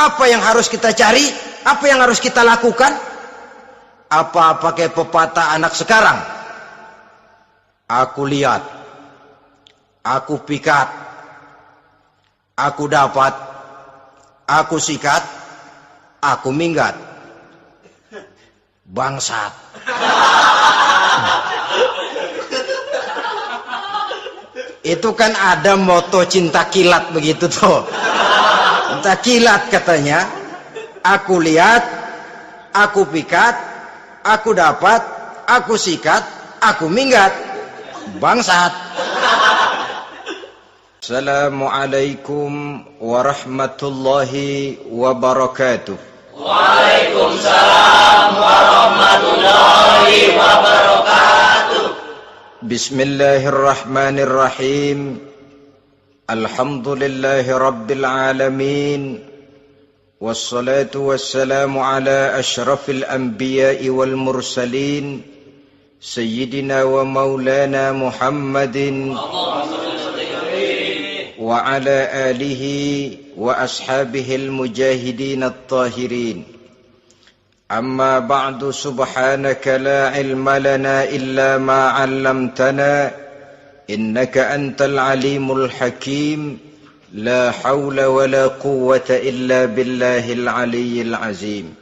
Apa yang harus kita cari? Apa yang harus kita lakukan? Apa pakai pepatah anak sekarang? Aku lihat, aku pikat, aku dapat, aku sikat, aku minggat. Bangsat. Itu kan ada moto cinta kilat begitu tuh. Cinta kilat katanya. Aku lihat, aku pikat, aku dapat, aku sikat, aku minggat. Bangsat. Assalamualaikum warahmatullahi wabarakatuh. Waalaikumsalam warahmatullahi wabarakatuh. Bismillahirrahmanirrahim. Alhamdulillahi rabbil alamin. Wassalatu wassalamu ala ashrafil anbiya'i wal mursalin Sayyidina wa maulana Muhammadin wa ala alihi wa ashabihil mujahidin at-tahirin. Amma ba'du, subhanaka la ilma lana illa ma 'allamtana innaka antal alimul hakim. La haula wa la quwwata illa billahil aliyyil azim.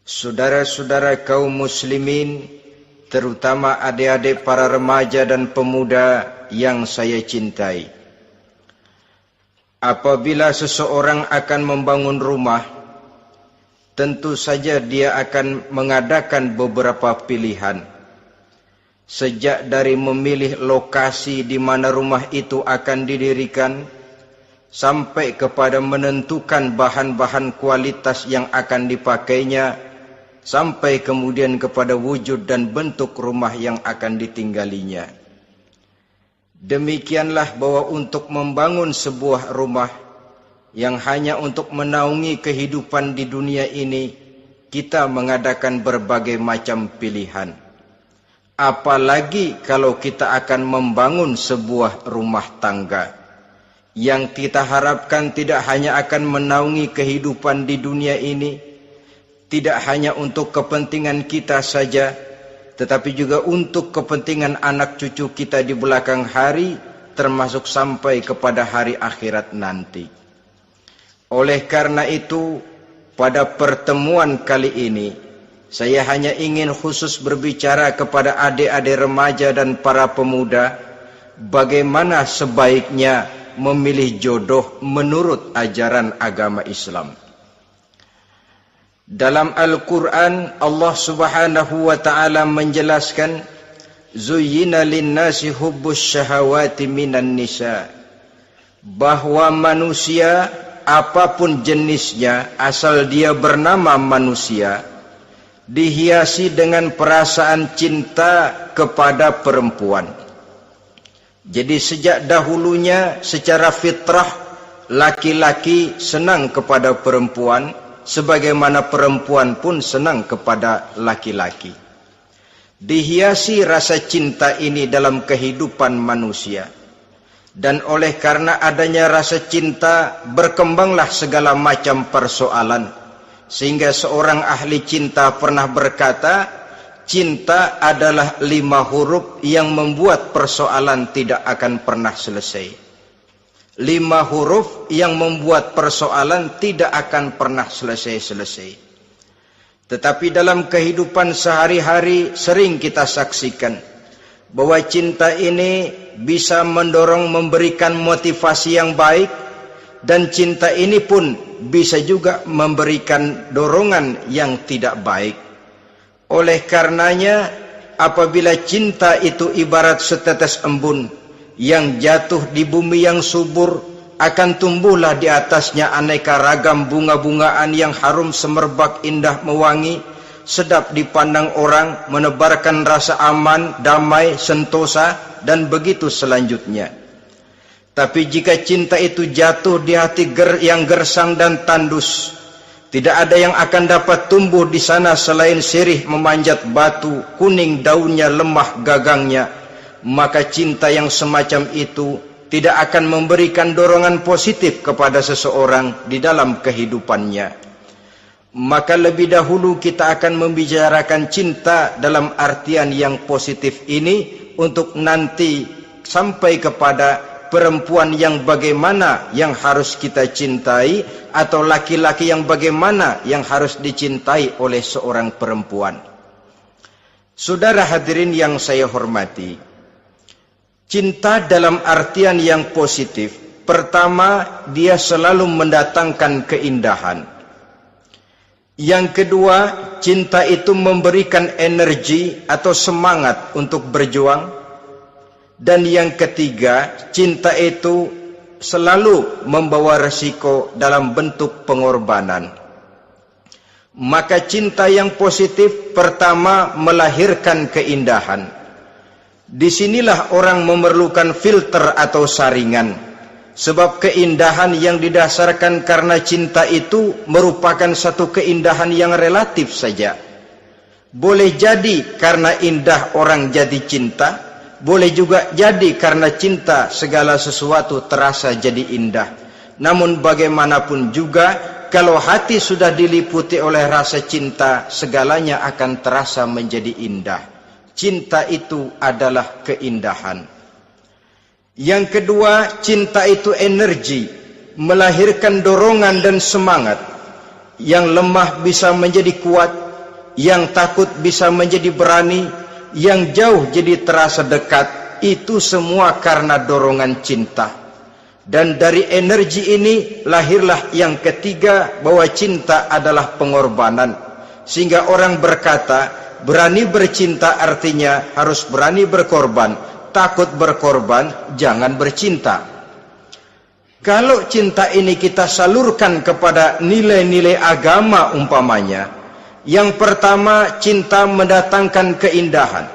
Saudara-saudara kaum muslimin, terutama adik-adik para remaja dan pemuda yang saya cintai. Apabila seseorang akan membangun rumah, tentu saja dia akan mengadakan beberapa pilihan. Sejak dari memilih lokasi di mana rumah itu akan didirikan, sampai kepada menentukan bahan-bahan kualitas yang akan dipakainya, sampai kemudian kepada wujud dan bentuk rumah yang akan ditinggalinya. Demikianlah bahwa untuk membangun sebuah rumah yang hanya untuk menaungi kehidupan di dunia ini, kita mengadakan berbagai macam pilihan. Apalagi kalau kita akan membangun sebuah rumah tangga yang kita harapkan tidak hanya akan menaungi kehidupan di dunia ini, tidak hanya untuk kepentingan kita saja, tetapi juga untuk kepentingan anak cucu kita di belakang hari, termasuk sampai kepada hari akhirat nanti. Oleh karena itu, pada pertemuan kali ini, saya hanya ingin khusus berbicara kepada adik-adik remaja dan para pemuda, bagaimana sebaiknya memilih jodoh menurut ajaran agama Islam. Dalam Al-Quran, Allah Subhanahu wa ta'ala menjelaskan, Zuyyina linnasi hubbus syahawati minan nisa, bahwa manusia apapun jenisnya, asal dia bernama manusia, dihiasi dengan perasaan cinta kepada perempuan. Jadi sejak dahulunya secara fitrah laki-laki senang kepada perempuan, sebagaimana perempuan pun senang kepada laki-laki. Dihiasi rasa cinta ini dalam kehidupan manusia. Dan oleh karena adanya rasa cinta, berkembanglah segala macam persoalan. Sehingga seorang ahli cinta pernah berkata, cinta adalah 5 huruf yang membuat persoalan tidak akan pernah selesai. 5 huruf yang membuat persoalan tidak akan pernah selesai-selesai. Tetapi dalam kehidupan sehari-hari sering kita saksikan bahwa cinta ini bisa mendorong, memberikan motivasi yang baik, dan cinta ini pun bisa juga memberikan dorongan yang tidak baik. Oleh karenanya, apabila cinta itu ibarat setetes embun yang jatuh di bumi yang subur, akan tumbuhlah di atasnya aneka ragam bunga-bungaan yang harum semerbak, indah mewangi, sedap dipandang orang, menebarkan rasa aman, damai, sentosa, dan begitu selanjutnya. Tapi jika cinta itu jatuh di hati yang gersang dan tandus, tidak ada yang akan dapat tumbuh di sana selain sirih memanjat batu, kuning daunnya, lemah gagangnya. Maka cinta yang semacam itu tidak akan memberikan dorongan positif kepada seseorang di dalam kehidupannya. Maka lebih dahulu kita akan membicarakan cinta dalam artian yang positif ini untuk nanti sampai kepada perempuan yang bagaimana yang harus kita cintai atau laki-laki yang bagaimana yang harus dicintai oleh seorang perempuan. Saudara hadirin yang saya hormati, cinta dalam artian yang positif, pertama dia selalu mendatangkan keindahan. Yang kedua, cinta itu memberikan energi atau semangat untuk berjuang. Dan yang ketiga, cinta itu selalu membawa resiko dalam bentuk pengorbanan. Maka cinta yang positif pertama melahirkan keindahan. Disinilah orang memerlukan filter atau saringan. Sebab keindahan yang didasarkan karena cinta itu merupakan satu keindahan yang relatif saja. Boleh jadi karena indah orang jadi cinta, boleh juga jadi karena cinta segala sesuatu terasa jadi indah. Namun bagaimanapun juga, kalau hati sudah diliputi oleh rasa cinta, segalanya akan terasa menjadi indah. Cinta itu adalah keindahan. Yang kedua, cinta itu energi, melahirkan dorongan dan semangat. Yang lemah bisa menjadi kuat, yang takut bisa menjadi berani, yang jauh jadi terasa dekat. Itu semua karena dorongan cinta. Dan dari energi ini lahirlah yang ketiga, bahwa cinta adalah pengorbanan. Sehingga orang berkata, berani bercinta artinya harus berani berkorban. Takut berkorban, jangan bercinta. Kalau cinta ini kita salurkan kepada nilai-nilai agama umpamanya, yang pertama, cinta mendatangkan keindahan.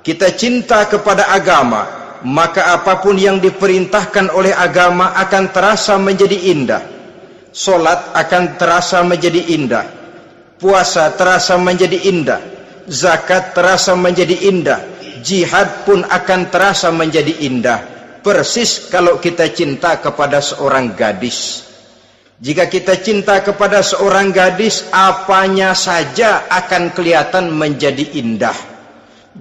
Kita cinta kepada agama, maka apapun yang diperintahkan oleh agama akan terasa menjadi indah. Solat akan terasa menjadi indah, puasa terasa menjadi indah, zakat terasa menjadi indah, jihad pun akan terasa menjadi indah. Persis kalau kita cinta kepada seorang gadis. Jika kita cinta kepada seorang gadis, apanya saja akan kelihatan menjadi indah.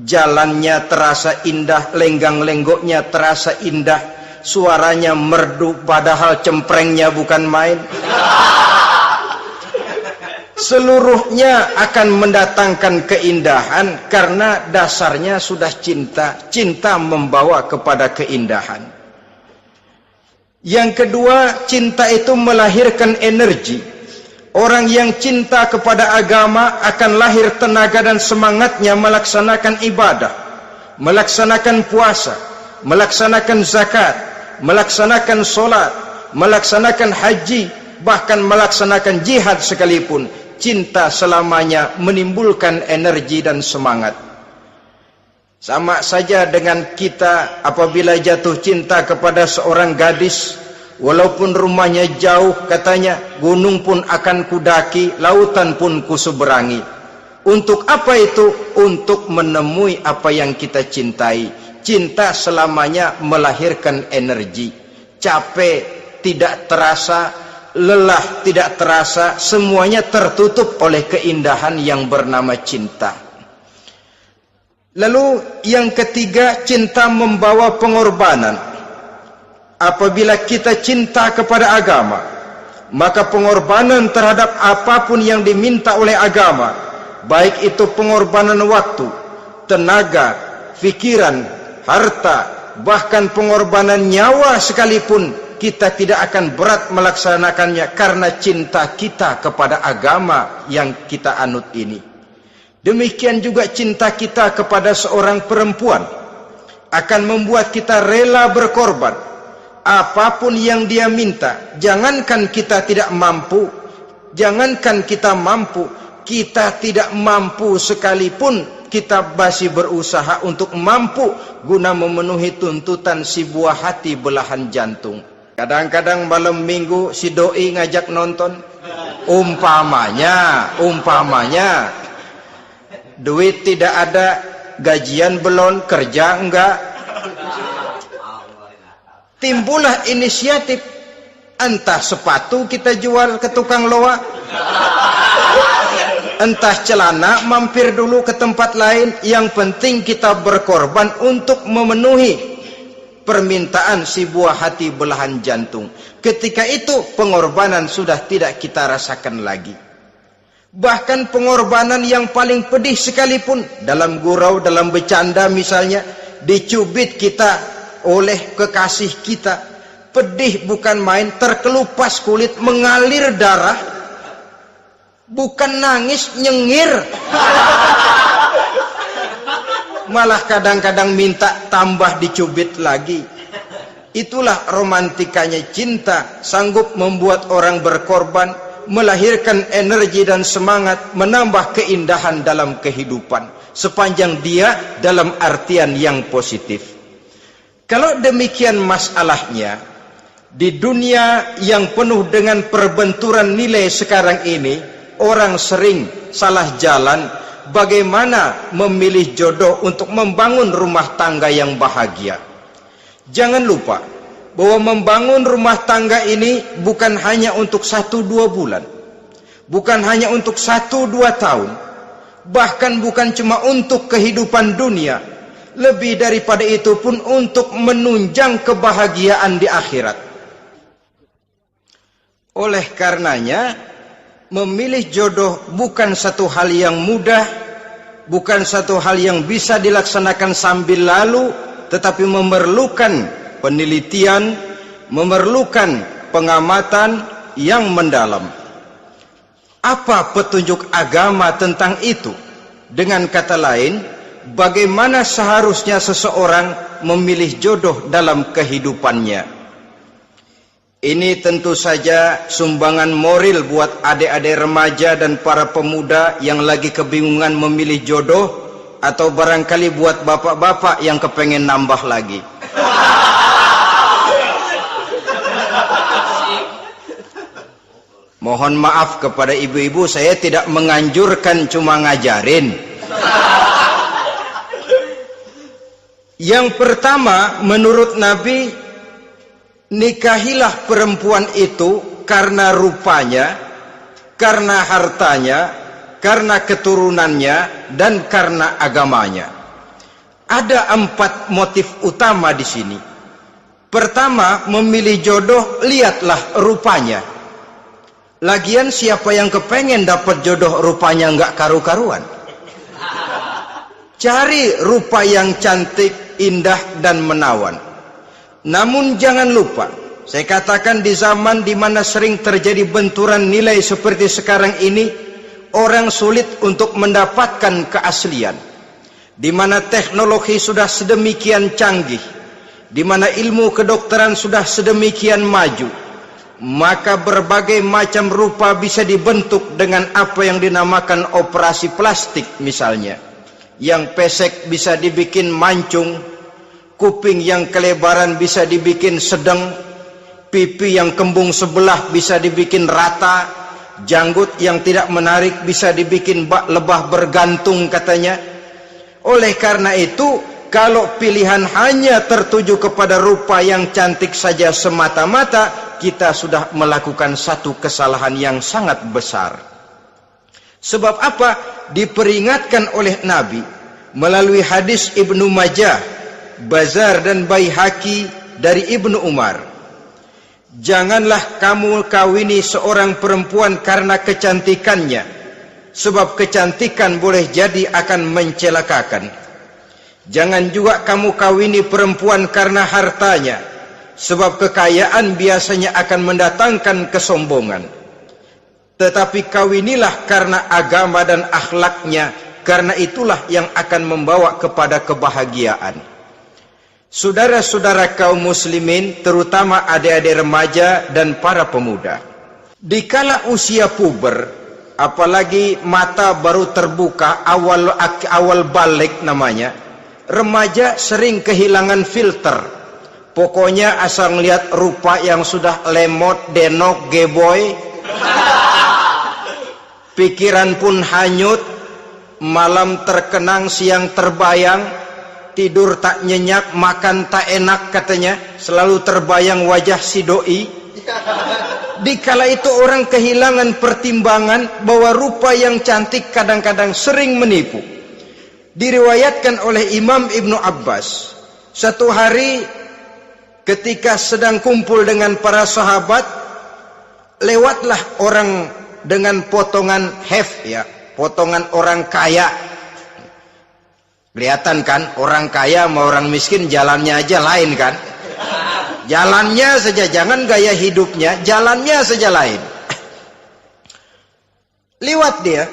Jalannya terasa indah, lenggang-lenggoknya terasa indah, suaranya merdu padahal cemprengnya bukan main. Seluruhnya akan mendatangkan keindahan karena dasarnya sudah cinta. Cinta membawa kepada keindahan. Yang kedua, cinta itu melahirkan energi. Orang yang cinta kepada agama akan lahir tenaga dan semangatnya melaksanakan ibadah, melaksanakan puasa, melaksanakan zakat, melaksanakan solat, melaksanakan haji, bahkan melaksanakan jihad sekalipun. Cinta selamanya menimbulkan energi dan semangat. Sama saja dengan kita apabila jatuh cinta kepada seorang gadis, walaupun rumahnya jauh, katanya, gunung pun akan kudaki, lautan pun kuseberangi. Untuk apa itu? Untuk menemui apa yang kita cintai. Cinta selamanya melahirkan energi. Capek tidak terasa, lelah tidak terasa, semuanya tertutup oleh keindahan yang bernama cinta. Lalu yang ketiga, cinta membawa pengorbanan. Apabila kita cinta kepada agama, maka pengorbanan terhadap apapun yang diminta oleh agama, baik itu pengorbanan waktu, tenaga, pikiran, harta, bahkan pengorbanan nyawa sekalipun, kita tidak akan berat melaksanakannya karena cinta kita kepada agama yang kita anut ini. Demikian juga cinta kita kepada seorang perempuan akan membuat kita rela berkorban. Apapun yang dia minta, jangankan kita tidak mampu, jangankan kita mampu, kita tidak mampu sekalipun, kita masih berusaha untuk mampu guna memenuhi tuntutan si buah hati belahan jantung. Kadang-kadang malam minggu si doi ngajak nonton. Umpamanya duit tidak ada, gajian belum, kerja enggak. Timbullah inisiatif, entah sepatu kita jual ke tukang loa, entah celana mampir dulu ke tempat lain, yang penting kita berkorban untuk memenuhi permintaan si buah hati belahan jantung. Ketika itu pengorbanan sudah tidak kita rasakan lagi. Bahkan pengorbanan yang paling pedih sekalipun, dalam gurau, dalam bercanda misalnya, dicubit kita oleh kekasih kita, pedih bukan main, terkelupas kulit, mengalir darah, bukan nangis, nyengir. Malah kadang-kadang minta tambah dicubit lagi. Itulah romantikanya cinta, sanggup membuat orang berkorban, melahirkan energi dan semangat, menambah keindahan dalam kehidupan, sepanjang dia dalam artian yang positif. Kalau demikian masalahnya, di dunia yang penuh dengan perbenturan nilai sekarang ini, orang sering salah jalan bagaimana memilih jodoh untuk membangun rumah tangga yang bahagia. Jangan lupa bahwa membangun rumah tangga ini bukan hanya untuk 1-2 bulan, bukan hanya untuk 1-2 tahun, bahkan bukan cuma untuk kehidupan dunia, lebih daripada itu pun untuk menunjang kebahagiaan di akhirat. Oleh karenanya, memilih jodoh bukan satu hal yang mudah, bukan satu hal yang bisa dilaksanakan sambil lalu, tetapi memerlukan penelitian, memerlukan pengamatan yang mendalam. Apa petunjuk agama tentang itu? Dengan kata lain, bagaimana seharusnya seseorang memilih jodoh dalam kehidupannya? Ini tentu saja sumbangan moral buat adik-adik remaja dan para pemuda yang lagi kebingungan memilih jodoh, atau barangkali buat bapak-bapak yang kepengen nambah lagi. Mohon maaf kepada ibu-ibu, saya tidak menganjurkan, cuma ngajarin. Yang pertama, menurut Nabi, nikahilah perempuan itu karena rupanya, karena hartanya, karena keturunannya, dan karena agamanya. Ada 4 motif utama di sini. Pertama, memilih jodoh, lihatlah rupanya. Lagian siapa yang kepengen dapat jodoh rupanya nggak karu-karuan? Cari rupa yang cantik, indah, dan menawan. Namun jangan lupa, saya katakan di zaman di mana sering terjadi benturan nilai seperti sekarang ini, orang sulit untuk mendapatkan keaslian. Di mana teknologi sudah sedemikian canggih, di mana ilmu kedokteran sudah sedemikian maju, maka berbagai macam rupa bisa dibentuk dengan apa yang dinamakan operasi plastik misalnya. Yang pesek bisa dibikin mancung, kuping yang kelebaran bisa dibikin sedang, pipi yang kembung sebelah bisa dibikin rata, janggut yang tidak menarik bisa dibikin bak lebah bergantung katanya. Oleh karena itu, kalau pilihan hanya tertuju kepada rupa yang cantik saja semata-mata, kita sudah melakukan satu kesalahan yang sangat besar. Sebab apa? Diperingatkan oleh Nabi melalui hadis Ibnu Majah, Bazar dan Baihaqi dari Ibnu Umar. Janganlah kamu kawini seorang perempuan karena kecantikannya, sebab kecantikan boleh jadi akan mencelakakan. Jangan juga kamu kawini perempuan karena hartanya, sebab kekayaan biasanya akan mendatangkan kesombongan. Tetapi kawinilah karena agama dan akhlaknya, karena itulah yang akan membawa kepada kebahagiaan. Saudara-saudara kaum muslimin, terutama adik-adik remaja dan para pemuda, dikala usia puber, apalagi mata baru terbuka, awal balik namanya, remaja sering kehilangan filter. Pokoknya asal ngelihat rupa yang sudah lemot, denok, geboy, pikiran pun hanyut, malam terkenang, siang terbayang, tidur tak nyenyak, makan tak enak katanya, selalu terbayang wajah si doi. Dikala itu orang kehilangan pertimbangan bahwa rupa yang cantik kadang-kadang sering menipu. Diriwayatkan oleh Imam Ibnu Abbas, satu hari ketika sedang kumpul dengan para sahabat, lewatlah orang dengan potongan ya, potongan orang kaya. Kelihatan kan, orang kaya sama orang miskin jalannya aja lain kan. Jalannya saja, jangan gaya hidupnya, jalannya saja lain. Lewat dia,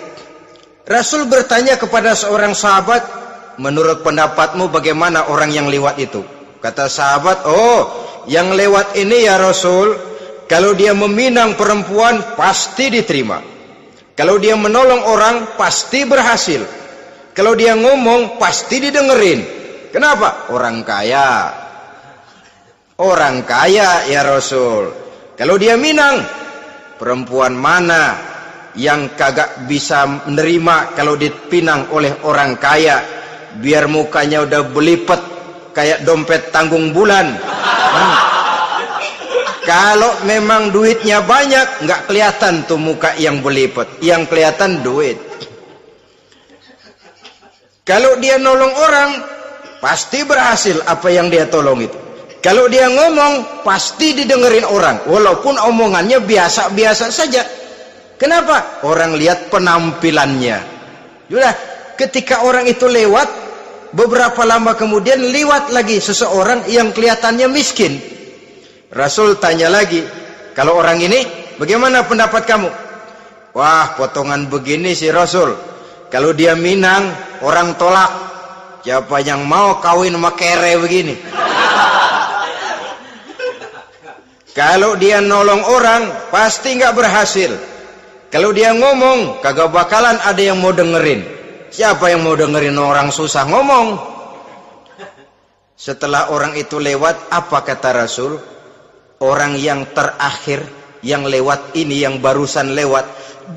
Rasul bertanya kepada seorang sahabat, menurut pendapatmu bagaimana orang yang lewat itu? Kata sahabat, oh yang lewat ini ya Rasul, kalau dia meminang perempuan pasti diterima. Kalau dia menolong orang pasti berhasil. Kalau dia ngomong pasti didengerin. Kenapa? Orang kaya. Orang kaya ya Rasul. Kalau dia minang, perempuan mana yang kagak bisa menerima kalau dipinang oleh orang kaya? Biar mukanya udah belipet kayak dompet tanggung bulan. Kalau memang duitnya banyak, nggak kelihatan tuh muka yang belipet, yang kelihatan duit. Kalau dia nolong orang, pasti berhasil apa yang dia tolong itu. Kalau dia ngomong, pasti didengerin orang, walaupun omongannya biasa-biasa saja. Kenapa? Orang lihat penampilannya. Sudah, ketika orang itu lewat, beberapa lama kemudian lewat lagi seseorang yang kelihatannya miskin. Rasul tanya lagi, kalau orang ini, bagaimana pendapat kamu? Wah, potongan begini sih Rasul. Kalau dia minang, orang tolak. Siapa yang mau kawin sama kere begini? Kalau dia nolong orang, pasti nggak berhasil. Kalau dia ngomong, kagak bakalan ada yang mau dengerin. Siapa yang mau dengerin orang susah ngomong? Setelah orang itu lewat, apa kata Rasul? Orang yang terakhir, yang lewat ini, yang barusan lewat,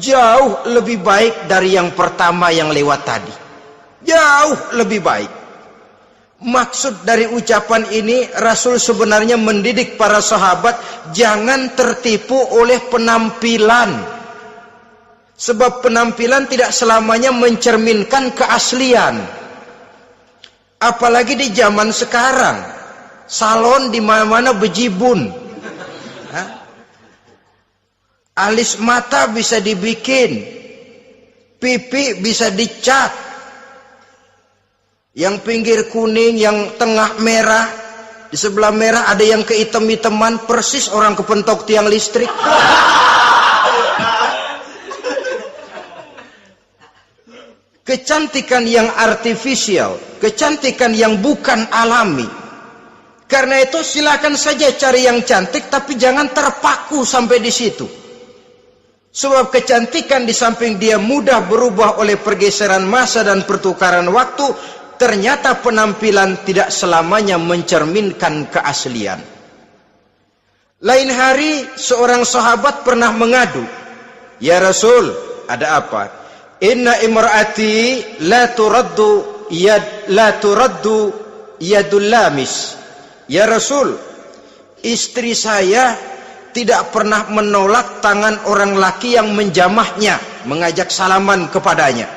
jauh lebih baik dari yang pertama yang lewat tadi. Jauh lebih baik. Maksud dari ucapan ini, Rasul sebenarnya mendidik para sahabat jangan tertipu oleh penampilan. Sebab penampilan tidak selamanya mencerminkan keaslian. Apalagi di zaman sekarang, salon di mana-mana bejibun. Alis mata bisa dibikin, pipi bisa dicat. Yang pinggir kuning, yang tengah merah, di sebelah merah ada yang kehitam-hitaman, persis orang kepentok tiang listrik. Kecantikan yang artifisial, kecantikan yang bukan alami. Karena itu silakan saja cari yang cantik, tapi jangan terpaku sampai di situ. Sebab kecantikan di samping dia mudah berubah oleh pergeseran masa dan pertukaran waktu, ternyata penampilan tidak selamanya mencerminkan keaslian. Lain hari seorang sahabat pernah mengadu, "Ya Rasul, ada apa? Inna imraati la turaddu yadul lamis." Ya Rasul, istri saya tidak pernah menolak tangan orang laki yang menjamahnya, mengajak salaman kepadanya.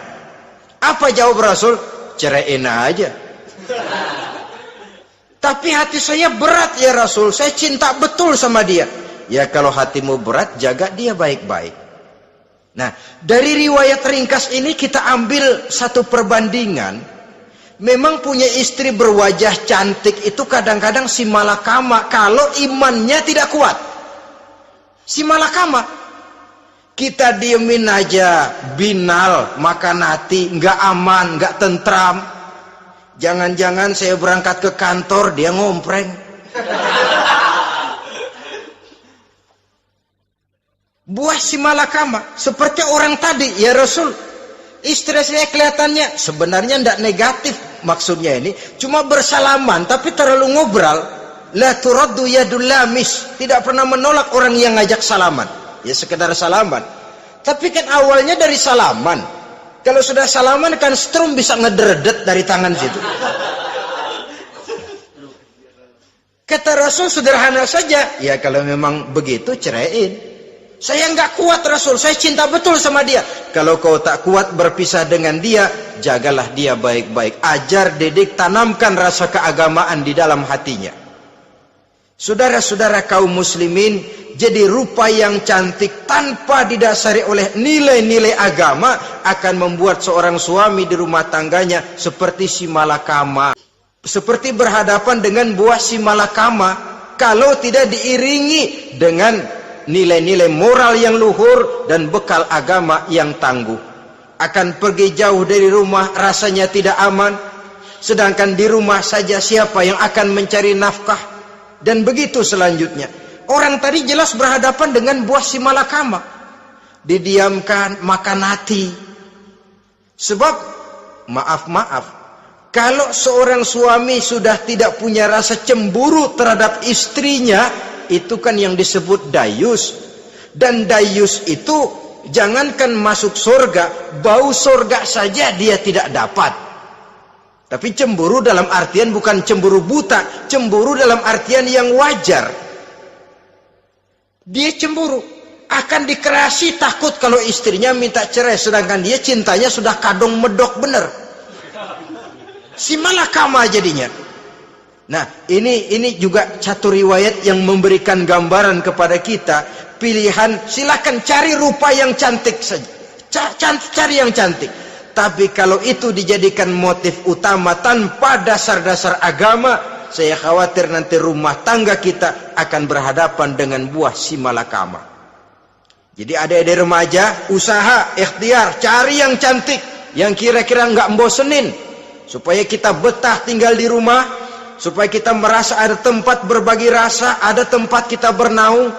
Apa jawab Rasul? Ceraiin aja. Tapi hati saya berat ya Rasul, saya cinta betul sama dia. Ya kalau hatimu berat, jaga dia baik-baik. Nah, dari riwayat ringkas ini kita ambil satu perbandingan. Memang punya istri berwajah cantik itu kadang-kadang si malakama kalau imannya tidak kuat. Si malakama, kita diemin aja, binal, makan hati, nggak aman, nggak tentram. Jangan-jangan saya berangkat ke kantor, dia ngompreng. Buah si malakama, seperti orang tadi, ya Rasul. Istri saya kelihatannya, sebenarnya tidak negatif maksudnya ini, cuma bersalaman, tapi terlalu ngobrol. La turaddu yadul lamis, tidak pernah menolak orang yang ngajak salaman. Ya sekedar salaman. Tapi kan awalnya dari salaman. Kalau sudah salaman kan strum bisa ngederdet dari tangan situ. Kata Rasul sederhana saja, ya kalau memang begitu ceraiin. Saya nggak kuat Rasul, saya cinta betul sama dia. Kalau kau tak kuat berpisah dengan dia, jagalah dia baik-baik. Ajar, didik, tanamkan rasa keagamaan di dalam hatinya. Saudara-saudara kaum muslimin, jadi rupa yang cantik tanpa didasari oleh nilai-nilai agama akan membuat seorang suami di rumah tangganya seperti si malakama. Seperti berhadapan dengan buah si malakama kalau tidak diiringi dengan nilai-nilai moral yang luhur dan bekal agama yang tangguh. Akan pergi jauh dari rumah rasanya tidak aman, sedangkan di rumah saja siapa yang akan mencari nafkah, dan begitu selanjutnya. Orang tadi jelas berhadapan dengan buah si malakama, didiamkan, makan hati. Sebab maaf, kalau seorang suami sudah tidak punya rasa cemburu terhadap istrinya, itu kan yang disebut dayus. Dan dayus itu jangankan masuk surga, bau surga saja dia tidak dapat. Tapi cemburu dalam artian bukan cemburu buta, cemburu dalam artian yang wajar. Dia cemburu, akan dikerasi takut kalau istrinya minta cerai, sedangkan dia cintanya sudah kadung medok bener. Si malakama jadinya. Nah, ini juga satu riwayat yang memberikan gambaran kepada kita pilihan. Silakan cari rupa yang cantik saja, cari yang cantik. Tapi kalau itu dijadikan motif utama tanpa dasar-dasar agama, saya khawatir nanti rumah tangga kita akan berhadapan dengan buah si malakama. Jadi adik-adik remaja, usaha, ikhtiar, cari yang cantik, yang kira-kira nggak membosenin, supaya kita betah tinggal di rumah, supaya kita merasa ada tempat berbagi rasa, ada tempat kita bernaung.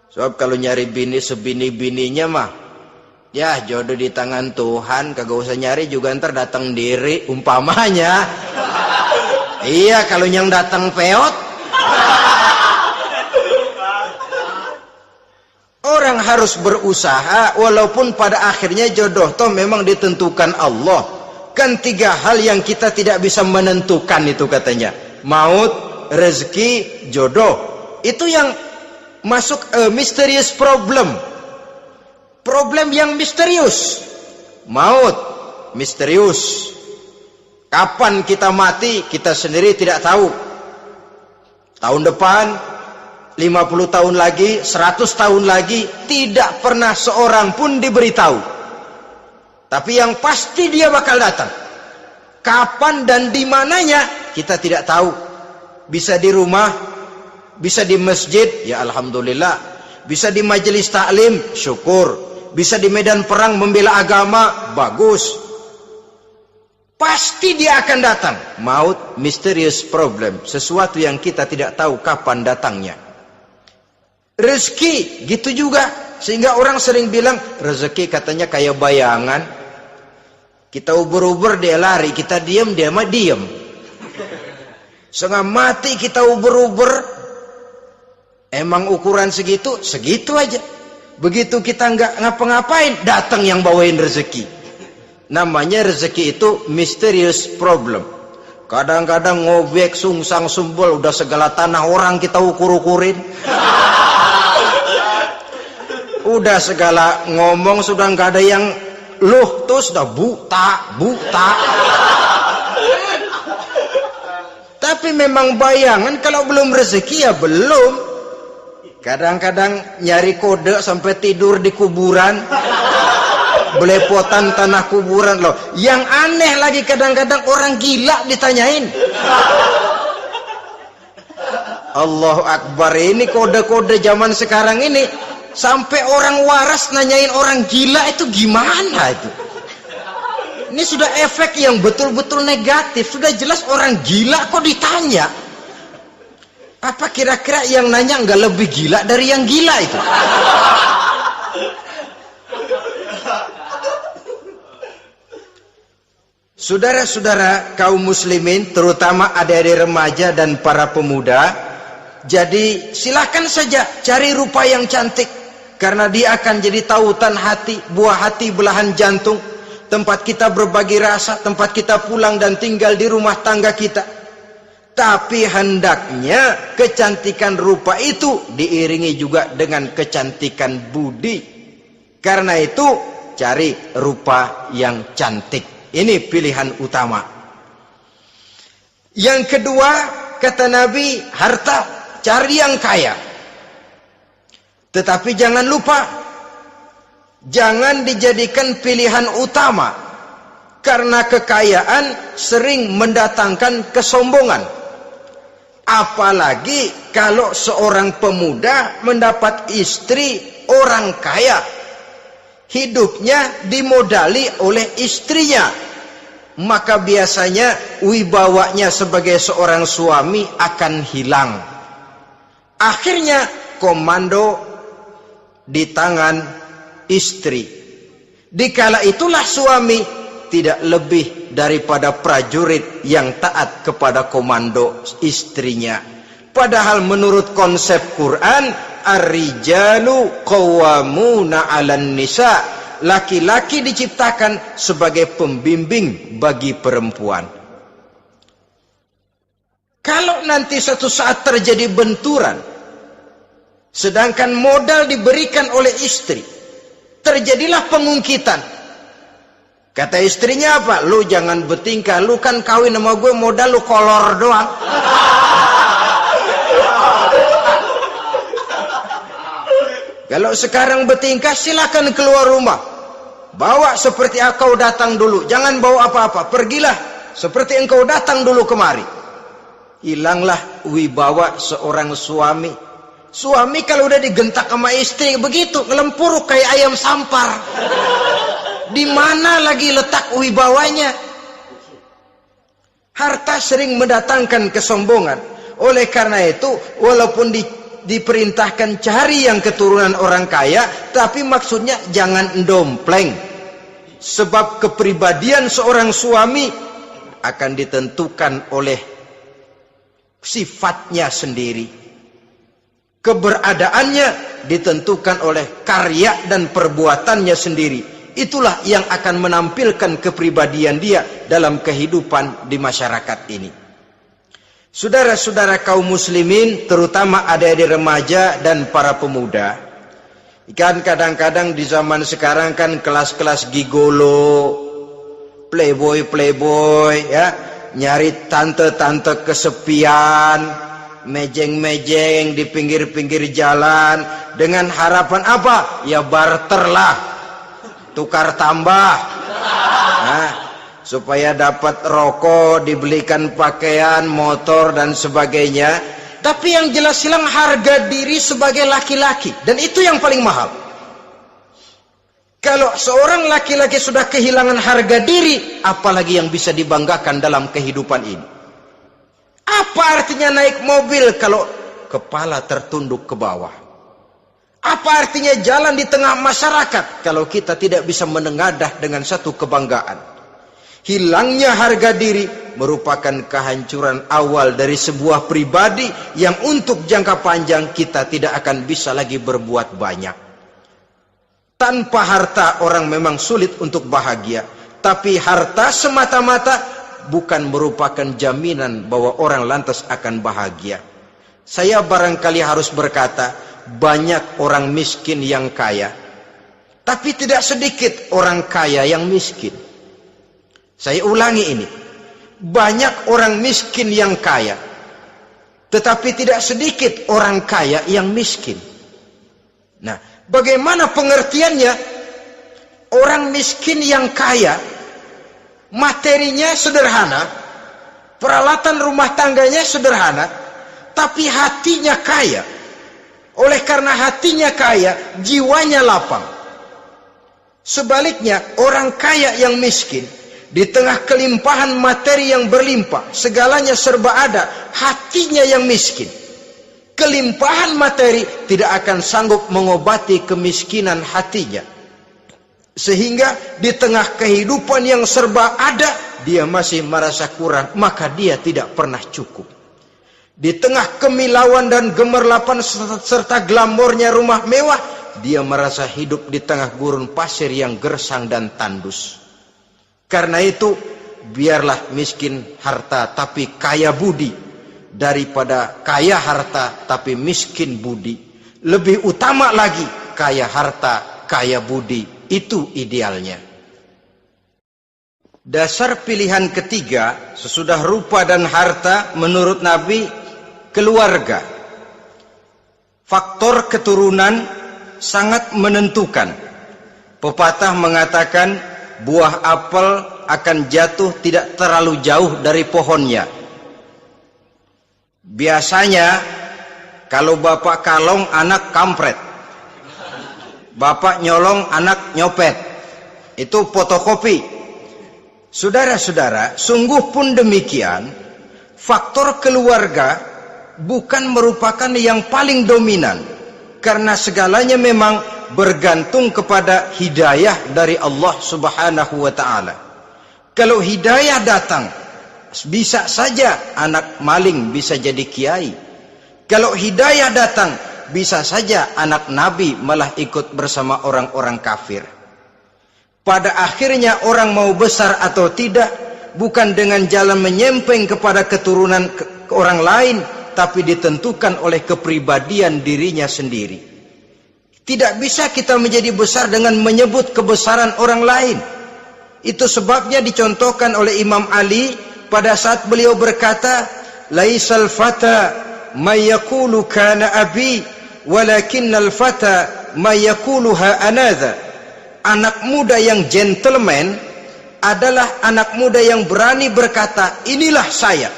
Sebab kalau nyari bini sebini-bininya mah, ya jodoh di tangan Tuhan, kagak usah nyari juga ntar datang diri umpamanya. Iya, kalau yang datang peot. Orang harus berusaha, walaupun pada akhirnya jodoh toh memang ditentukan Allah. Kan 3 hal yang kita tidak bisa menentukan itu katanya. Maut, rezeki, jodoh. Itu yang masuk mysterious problem. Problem yang misterius. Maut, misterius. Kapan kita mati, kita sendiri tidak tahu. Tahun depan, 50 tahun lagi, 100 tahun lagi, tidak pernah seorang pun diberitahu. Tapi yang pasti dia bakal datang. Kapan dan di mananya kita tidak tahu. Bisa di rumah, bisa di masjid, ya alhamdulillah. Bisa di majelis taklim, syukur. Bisa di medan perang membela agama, bagus. Pasti dia akan datang. Maut, mysterious problem, sesuatu yang kita tidak tahu kapan datangnya. Rezeki gitu juga, sehingga orang sering bilang rezeki katanya kayak bayangan. Kita uber-uber dia lari, kita diam dia mah diam. Setengah mati kita uber-uber, emang ukuran segitu aja. Begitu kita nggak ngapa-ngapain, datang yang bawain rezeki. Namanya rezeki itu mysterious problem. Kadang-kadang ngobek, sungsang, sumbul, udah segala tanah orang kita ukur-ukurin. Udah segala ngomong sudah nggak ada yang loh, tuh sudah buta. Tapi memang bayangan, kalau belum rezeki ya belum. Kadang-kadang nyari kode sampai tidur di kuburan, belepotan tanah kuburan loh. Yang aneh lagi kadang-kadang orang gila ditanyain. Allahu Akbar, ini kode-kode zaman sekarang ini. Sampai orang waras nanyain orang gila, itu gimana itu? Ini sudah efek yang betul-betul negatif. Sudah jelas orang gila kok ditanya. Apa kira-kira yang nanya nggak lebih gila dari yang gila itu? Saudara-saudara kaum muslimin, terutama adik-adik remaja dan para pemuda, jadi silakan saja cari rupa yang cantik, karena dia akan jadi tautan hati, buah hati, belahan jantung, tempat kita berbagi rasa, tempat kita pulang dan tinggal di rumah tangga kita. Tapi hendaknya kecantikan rupa itu diiringi juga dengan kecantikan budi. Karena itu cari rupa yang cantik. Ini pilihan utama. Yang kedua, kata Nabi, harta, cari yang kaya. Tetapi jangan lupa, jangan dijadikan pilihan utama. Karena kekayaan sering mendatangkan kesombongan. Apalagi kalau seorang pemuda mendapat istri orang kaya. Hidupnya dimodali oleh istrinya. Maka biasanya wibawanya sebagai seorang suami akan hilang. Akhirnya komando di tangan istri. Dikala itulah suami tidak lebih daripada prajurit yang taat kepada komando istrinya. Padahal menurut konsep Quran, ar-rijalu qawwamuna 'alan nisa. Laki-laki diciptakan sebagai pembimbing bagi perempuan. Kalau nanti suatu saat terjadi benturan, sedangkan modal diberikan oleh istri, terjadilah pengungkitan. Kata istrinya apa? Lu jangan bertingkah, lu kan kawin sama gue modal lu kolor doang. Kalau sekarang bertingkah silakan keluar rumah. Bawa seperti engkau datang dulu, jangan bawa apa-apa. Pergilah seperti engkau datang dulu kemari. Hilanglah wibawa seorang suami. Suami kalau udah digentak sama istri begitu, ngelempuruk kayak ayam sampar. Di mana lagi letak wibawanya? Harta sering mendatangkan kesombongan. Oleh karena itu, walaupun diperintahkan cari yang keturunan orang kaya, tapi maksudnya jangan dompleng. Sebab kepribadian seorang suami akan ditentukan oleh sifatnya sendiri. Keberadaannya ditentukan oleh karya dan perbuatannya sendiri. Itulah yang akan menampilkan kepribadian dia dalam kehidupan di masyarakat ini. Saudara-saudara kaum muslimin, terutama adik-adik remaja dan para pemuda, kan kadang-kadang di zaman sekarang kan kelas-kelas gigolo, playboy ya, nyari tante-tante kesepian, mejeng-mejeng di pinggir-pinggir jalan dengan harapan apa? Ya barter lah, tukar tambah. Nah, supaya dapat rokok, dibelikan pakaian, motor dan sebagainya. Tapi yang jelas hilang harga diri sebagai laki-laki, dan itu yang paling mahal. Kalau seorang laki-laki sudah kehilangan harga diri, apalagi yang bisa dibanggakan dalam kehidupan ini? Apa artinya naik mobil kalau kepala tertunduk ke bawah? Apa artinya jalan di tengah masyarakat kalau kita tidak bisa menengadah dengan satu kebanggaan? Hilangnya harga diri merupakan kehancuran awal dari sebuah pribadi yang untuk jangka panjang kita tidak akan bisa lagi berbuat banyak. Tanpa harta orang memang sulit untuk bahagia, tapi harta semata-mata bukan merupakan jaminan bahwa orang lantas akan bahagia. Saya barangkali harus berkata, banyak orang miskin yang kaya, tapi tidak sedikit orang kaya yang miskin. Saya ulangi ini, banyak orang miskin yang kaya, tetapi tidak sedikit orang kaya yang miskin. Nah, bagaimana pengertiannya? Orang miskin yang kaya, materinya sederhana, peralatan rumah tangganya sederhana, tapi hatinya kaya. Oleh karena hatinya kaya, jiwanya lapang. Sebaliknya, orang kaya yang miskin, di tengah kelimpahan materi yang berlimpah, segalanya serba ada, hatinya yang miskin. Kelimpahan materi tidak akan sanggup mengobati kemiskinan hatinya. Sehingga di tengah kehidupan yang serba ada, dia masih merasa kurang, maka dia tidak pernah cukup. Di tengah kemilauan dan gemerlapan serta glamornya rumah mewah, dia merasa hidup di tengah gurun pasir yang gersang dan tandus. Karena itu, biarlah miskin harta tapi kaya budi. daripada kaya harta tapi miskin budi. Lebih utama lagi kaya harta, kaya budi. Itu idealnya. Dasar pilihan ketiga sesudah rupa dan harta menurut Nabi, keluarga. Faktor keturunan sangat menentukan. Pepatah mengatakan buah apel akan jatuh tidak terlalu jauh dari pohonnya. Biasanya kalau bapak kalong anak kampret, bapak nyolong anak nyopet. Itu fotokopi. Saudara-saudara, sungguh pun demikian, faktor keluarga bukan merupakan yang paling dominan, karena segalanya memang bergantung kepada hidayah dari Allah Subhanahu wa ta'ala. Kalau hidayah datang, bisa saja anak maling bisa jadi kiai. Kalau hidayah datang, bisa saja anak Nabi malah ikut bersama orang-orang kafir. Pada akhirnya orang mau besar atau tidak bukan dengan jalan menyempeng kepada keturunan orang lain, tapi ditentukan oleh kepribadian dirinya sendiri. Tidak bisa kita menjadi besar dengan menyebut kebesaran orang lain. Itu sebabnya dicontohkan oleh Imam Ali pada saat beliau berkata, laisal fata may yaqulu kana abi walakinnal fata may yaquluha anadha. Anak muda yang gentleman adalah anak muda yang berani berkata, inilah saya.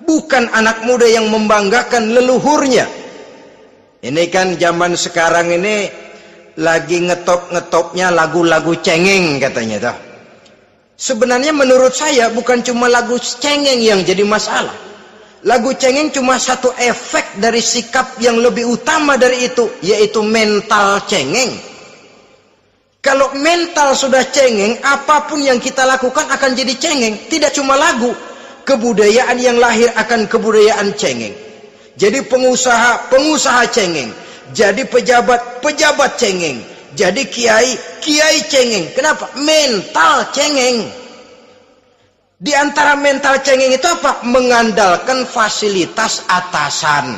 Bukan anak muda yang membanggakan leluhurnya. Ini kan zaman sekarang ini lagi ngetop-ngetopnya lagu-lagu cengeng katanya. Sebenarnya menurut saya bukan cuma lagu cengeng yang jadi masalah. Lagu cengeng cuma satu efek dari sikap yang lebih utama dari itu, yaitu mental cengeng. Kalau mental sudah cengeng, apapun yang kita lakukan akan jadi cengeng. Tidak cuma lagu, kebudayaan yang lahir akan kebudayaan cengeng. Jadi pengusaha cengeng. Jadi pejabat cengeng. Jadi kiai cengeng. Kenapa? Mental cengeng. Di antara mental cengeng itu apa? Mengandalkan fasilitas atasan.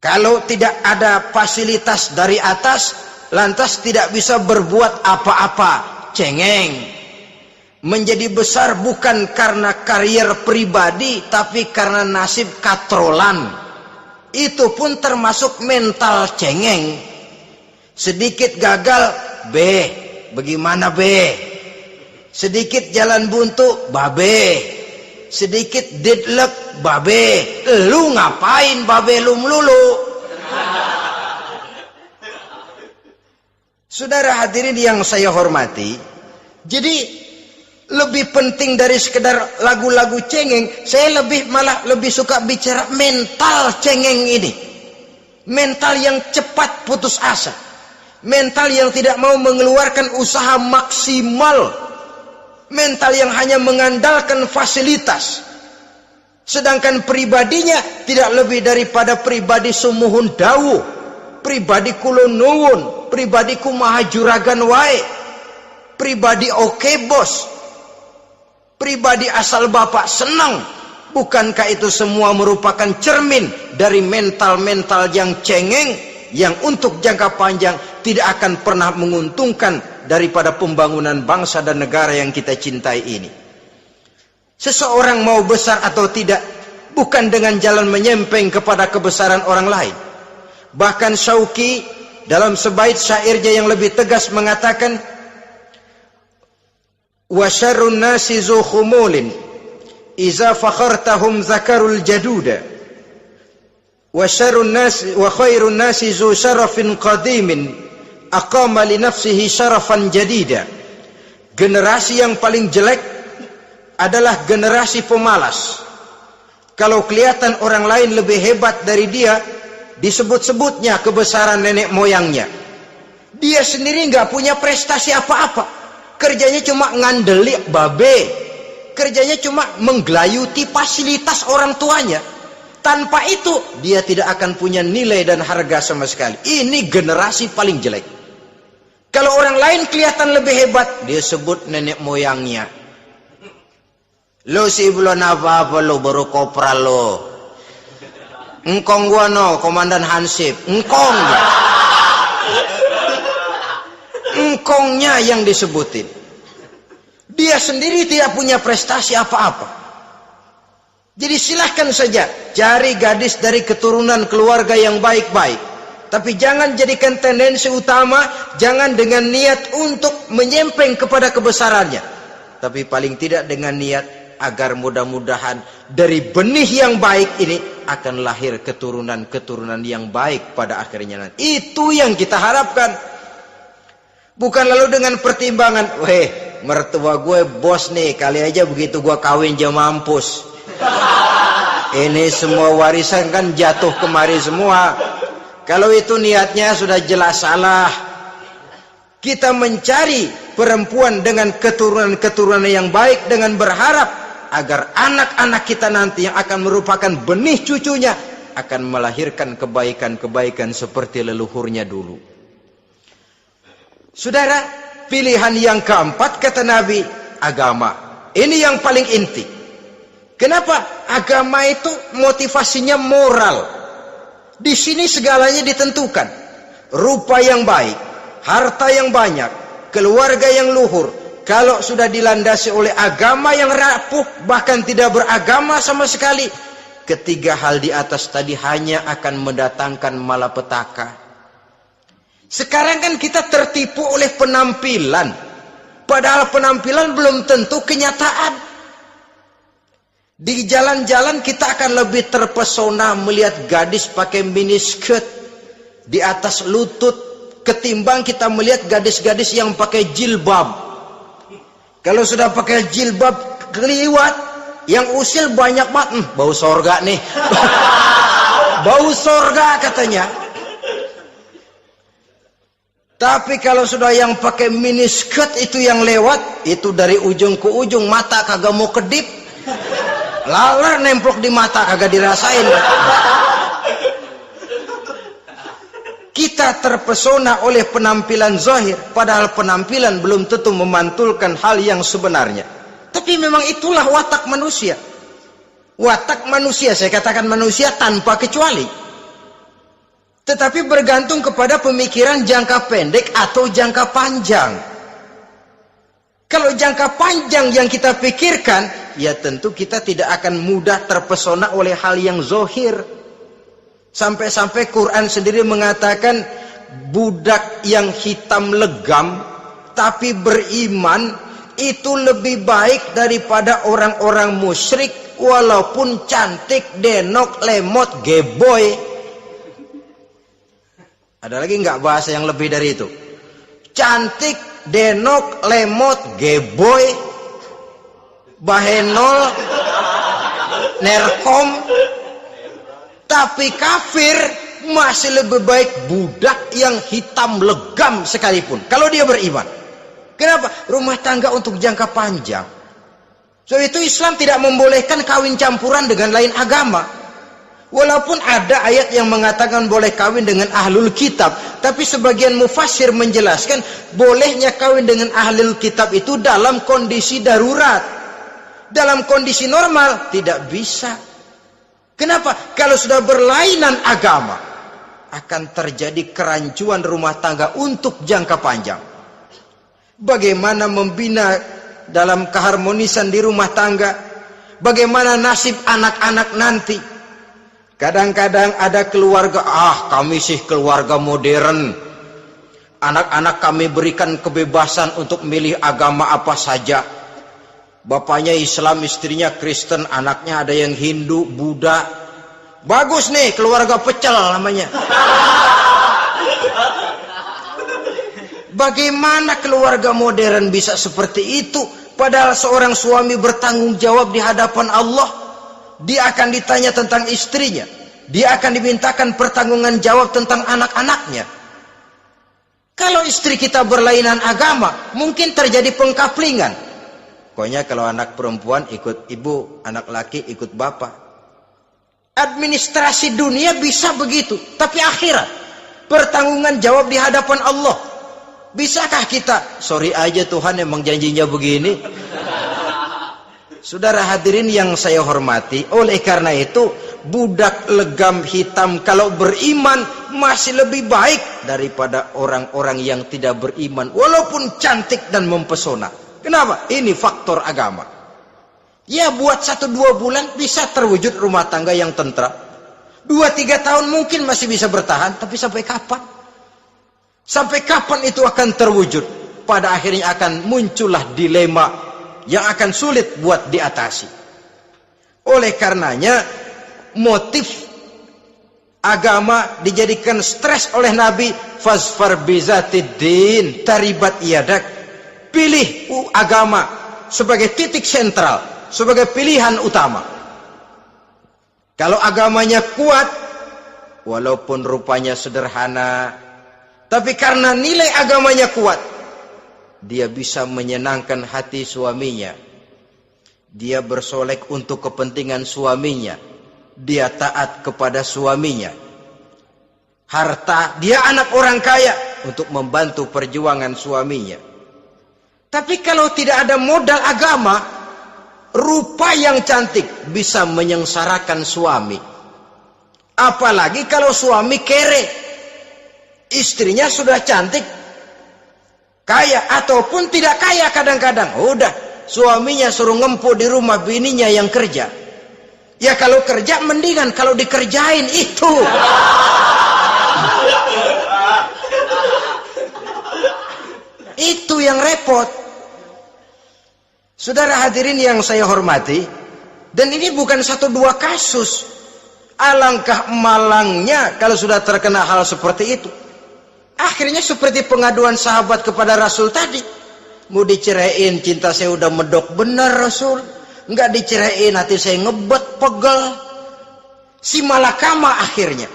Kalau tidak ada fasilitas dari atas, lantas tidak bisa berbuat apa-apa, cengeng. Menjadi besar bukan karena karier pribadi, tapi karena nasib katrolan. Itu pun termasuk mental cengeng. Sedikit gagal, bagaimana sedikit jalan buntu, babe. Sedikit deadlock, babe. Lu ngapain babe lu melulu? Saudara hadirin yang saya hormati, jadi lebih penting dari sekedar lagu-lagu cengeng, saya malah lebih suka bicara mental cengeng ini. Mental yang cepat putus asa. Mental yang tidak mau mengeluarkan usaha maksimal. Mental yang hanya mengandalkan fasilitas. Sedangkan pribadinya tidak lebih daripada pribadi sumuhun dawu, pribadi kulon nuwun, pribadi kumaha juragan wae, pribadi oke bos, pribadi asal bapak senang. Bukankah itu semua merupakan cermin dari mental-mental yang cengeng, yang untuk jangka panjang tidak akan pernah menguntungkan daripada pembangunan bangsa dan negara yang kita cintai ini. Seseorang mau besar atau tidak bukan dengan jalan menyempeng kepada kebesaran orang lain. Bahkan Syauqi dalam sebait syairnya yang lebih tegas mengatakan, wa syarrun nasi zu khumulin iza fakhartahum zakarul jaduda wa syarrun nasi wa khairun nasi zu syarafin qadimin aqama li nafsihi syarafan jadida. Generasi yang paling jelek adalah generasi pemalas. Kalau kelihatan orang lain lebih hebat dari dia, disebut-sebutnya kebesaran nenek moyangnya. Dia sendiri nggak punya prestasi apa-apa. Kerjanya cuma ngandeli babe. Kerjanya cuma menggelayuti fasilitas orang tuanya. Tanpa itu dia tidak akan punya nilai dan harga sama sekali. Ini generasi paling jelek. Kalau orang lain kelihatan lebih hebat, dia sebut nenek moyangnya. Lo si belum apa-apa lo, baru kopral lo. Engkong gua no, Komandan Hansip. Engkong. Engkongnya yang disebutin. Dia sendiri tidak punya prestasi apa-apa. Jadi silahkan saja cari gadis dari keturunan keluarga yang baik-baik. Tapi jangan jadikan tendensi utama, jangan dengan niat untuk menyempeng kepada kebesarannya. Tapi paling tidak dengan niat agar mudah-mudahan dari benih yang baik ini akan lahir keturunan-keturunan yang baik pada akhirnya nanti. Itu yang kita harapkan. Bukan lalu dengan pertimbangan, weh mertua gue bos nih, kali aja begitu gue kawin dia mampus. Ini semua warisan kan jatuh kemari semua. Kalau itu niatnya sudah jelas salah. Kita mencari perempuan dengan keturunan-keturunan yang baik dengan berharap agar anak-anak kita nanti yang akan merupakan benih cucunya akan melahirkan kebaikan-kebaikan seperti leluhurnya dulu. Saudara, pilihan yang keempat kata Nabi, agama. Ini yang paling inti. Kenapa? Agama itu motivasinya moral. Di sini segalanya ditentukan. Rupa yang baik, harta yang banyak, keluarga yang luhur. Kalau sudah dilandasi oleh agama yang rapuh, bahkan tidak beragama sama sekali, ketiga hal di atas tadi hanya akan mendatangkan malapetaka. Sekarang kan kita tertipu oleh penampilan. Padahal penampilan belum tentu kenyataan. Di jalan-jalan kita akan lebih terpesona melihat gadis pakai miniskirt di atas lutut ketimbang kita melihat gadis-gadis yang pakai jilbab. Kalau sudah pakai jilbab keliwat, yang usil banyak banget, bau sorga nih. Bau sorga katanya. Tapi kalau sudah yang pakai miniskirt itu yang lewat, itu dari ujung ke ujung mata kagak mau kedip. Laler nemplok di mata kagak dirasain. Kita terpesona oleh penampilan zahir, padahal penampilan belum tentu memantulkan hal yang sebenarnya. Tapi memang itulah watak manusia. Watak manusia, saya katakan manusia tanpa kecuali. Tetapi bergantung kepada pemikiran jangka pendek atau jangka panjang. Kalau jangka panjang yang kita pikirkan, ya tentu kita tidak akan mudah terpesona oleh hal yang zahir. Sampai-sampai Quran sendiri mengatakan budak yang hitam legam tapi beriman itu lebih baik daripada orang-orang musyrik walaupun cantik, denok, lemot, geboy. Ada lagi nggak bahasa yang lebih dari itu? Cantik, denok, lemot, geboy, bahenol, nerkom, tapi kafir masih lebih baik budak yang hitam legam sekalipun kalau dia beriman. Kenapa? Rumah tangga untuk jangka panjang. So itu Islam tidak membolehkan kawin campuran dengan lain agama. Walaupun ada ayat yang mengatakan boleh kawin dengan ahlul kitab, tapi sebagian mufassir menjelaskan bolehnya kawin dengan ahlul kitab itu dalam kondisi darurat. Dalam kondisi normal tidak bisa. Kenapa? Kalau sudah berlainan agama, akan terjadi kerancuan rumah tangga untuk jangka panjang. Bagaimana membina dalam keharmonisan di rumah tangga? Bagaimana nasib anak-anak nanti? Kadang-kadang ada keluarga, kami sih keluarga modern. Anak-anak kami berikan kebebasan untuk milih agama apa saja. Bapaknya Islam, istrinya Kristen, anaknya ada yang Hindu, Buddha. Bagus nih, keluarga pecel namanya. Bagaimana keluarga modern bisa seperti itu? Padahal seorang suami bertanggung jawab di hadapan Allah. Dia akan ditanya tentang istrinya. Dia akan dimintakan pertanggungan jawab tentang anak-anaknya. Kalau istri kita berlainan agama, mungkin terjadi pengkaplingan. Pokoknya kalau anak perempuan ikut ibu, anak laki ikut bapak. Administrasi dunia bisa begitu, tapi akhirat, pertanggungan jawab di hadapan Allah. Bisakah kita, sorry aja Tuhan emang janjinya begini. Saudara hadirin yang saya hormati, oleh karena itu budak legam hitam kalau beriman masih lebih baik daripada orang-orang yang tidak beriman walaupun cantik dan mempesona. Kenapa? Ini faktor agama. Ya, buat 1-2 bulan bisa terwujud rumah tangga yang tentram. 2-3 tahun mungkin masih bisa bertahan, tapi sampai kapan? Sampai kapan itu akan terwujud? Pada akhirnya akan muncullah dilema yang akan sulit buat diatasi. Oleh karenanya motif agama dijadikan stres oleh Nabi. Fasfar bizatiddin taribat yadak. Pilih agama sebagai titik sentral, sebagai pilihan utama. Kalau agamanya kuat, walaupun rupanya sederhana, tapi karena nilai agamanya kuat, dia bisa menyenangkan hati suaminya. Dia bersolek untuk kepentingan suaminya. Dia taat kepada suaminya. Harta, dia anak orang kaya untuk membantu perjuangan suaminya. Tapi kalau tidak ada modal agama, rupa yang cantik bisa menyengsarakan suami. Apalagi kalau suami kere. Istrinya sudah cantik, kaya ataupun tidak kaya kadang-kadang. Udah, suaminya suruh ngempuk di rumah, bininya yang kerja. Ya kalau kerja mendingan kalau dikerjain itu. Itu yang repot. Saudara hadirin yang saya hormati, dan ini bukan 1-2 kasus. Alangkah malangnya kalau sudah terkena hal seperti itu. Akhirnya seperti pengaduan sahabat kepada Rasul tadi. Mau diceraiin, cinta saya udah medok bener Rasul. Enggak diceraiin, hati saya ngebet, pegel. Si malakama akhirnya.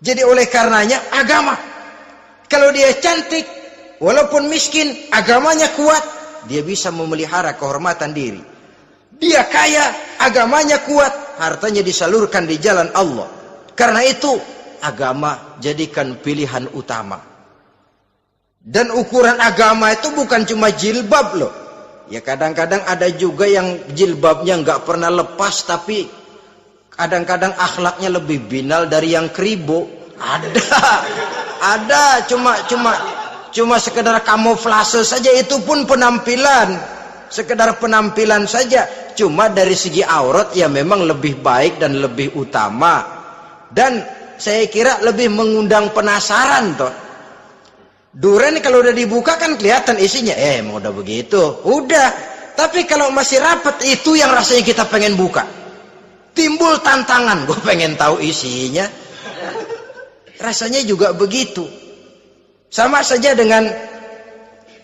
Jadi oleh karenanya agama. Kalau dia cantik, walaupun miskin, agamanya kuat, dia bisa memelihara kehormatan diri. Dia kaya, agamanya kuat, hartanya disalurkan di jalan Allah. Karena itu agama jadikan pilihan utama. Dan ukuran agama itu bukan cuma jilbab loh. Ya kadang-kadang ada juga yang jilbabnya nggak pernah lepas, tapi kadang-kadang akhlaknya lebih binal dari yang kribo. Ada cuma sekedar kamuflase saja, itu pun penampilan, sekedar penampilan saja. Cuma dari segi aurat ya memang lebih baik dan lebih utama, dan saya kira lebih mengundang penasaran toh. Duren kalau udah dibuka kan kelihatan isinya. Emang udah begitu. Udah. Tapi kalau masih rapat, itu yang rasanya kita pengen buka. Timbul tantangan, gue pengen tahu isinya. Rasanya juga begitu. Sama saja dengan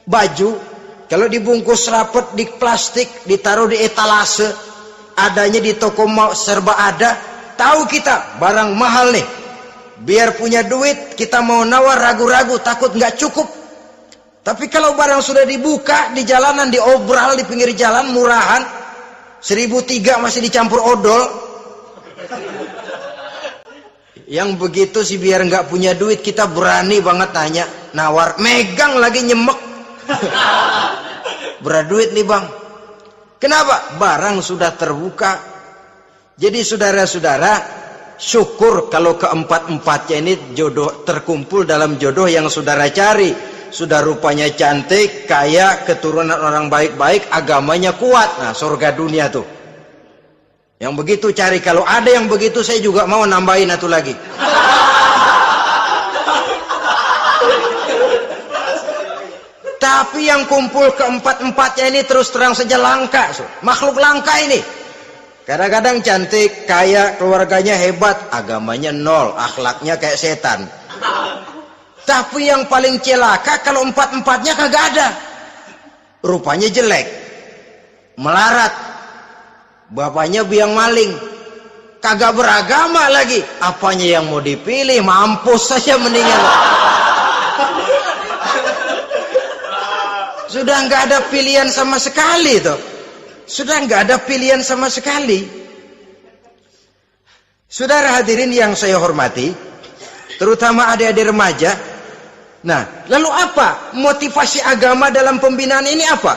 baju. Kalau dibungkus rapat di plastik, ditaruh di etalase, adanya di toko serba ada, tahu kita barang mahal nih. Biar punya duit, kita mau nawar ragu-ragu, takut nggak cukup. Tapi kalau barang sudah dibuka di jalanan, diobral di pinggir jalan, murahan, 1.003 masih dicampur odol. Yang begitu sih biar nggak punya duit, kita berani banget tanya, nawar, megang lagi nyemek. Berduit nih bang. Kenapa? Barang sudah terbuka. Jadi saudara-saudara, syukur kalau keempat-empatnya ini jodoh terkumpul dalam jodoh yang saudara cari. Sudah rupanya cantik, kaya, keturunan orang baik-baik, agamanya kuat. Nah, surga dunia tuh. Yang begitu cari. Kalau ada yang begitu, saya juga mau nambahin satu lagi. Tapi yang kumpul keempat-empatnya ini terus terang saja langka. Makhluk langka ini. Kadang-kadang cantik, kaya, keluarganya hebat, agamanya nol, akhlaknya kayak setan. Tapi yang paling celaka kalau empat-empatnya kagak ada. Rupanya jelek, melarat, bapaknya biang maling, kagak beragama lagi. Apanya yang mau dipilih? Mampus saja mendingan. Sudah nggak ada pilihan sama sekali tuh. Sudah nggak ada pilihan sama sekali. Saudara hadirin yang saya hormati, terutama adik-adik remaja. Nah, lalu apa motivasi agama dalam pembinaan ini apa?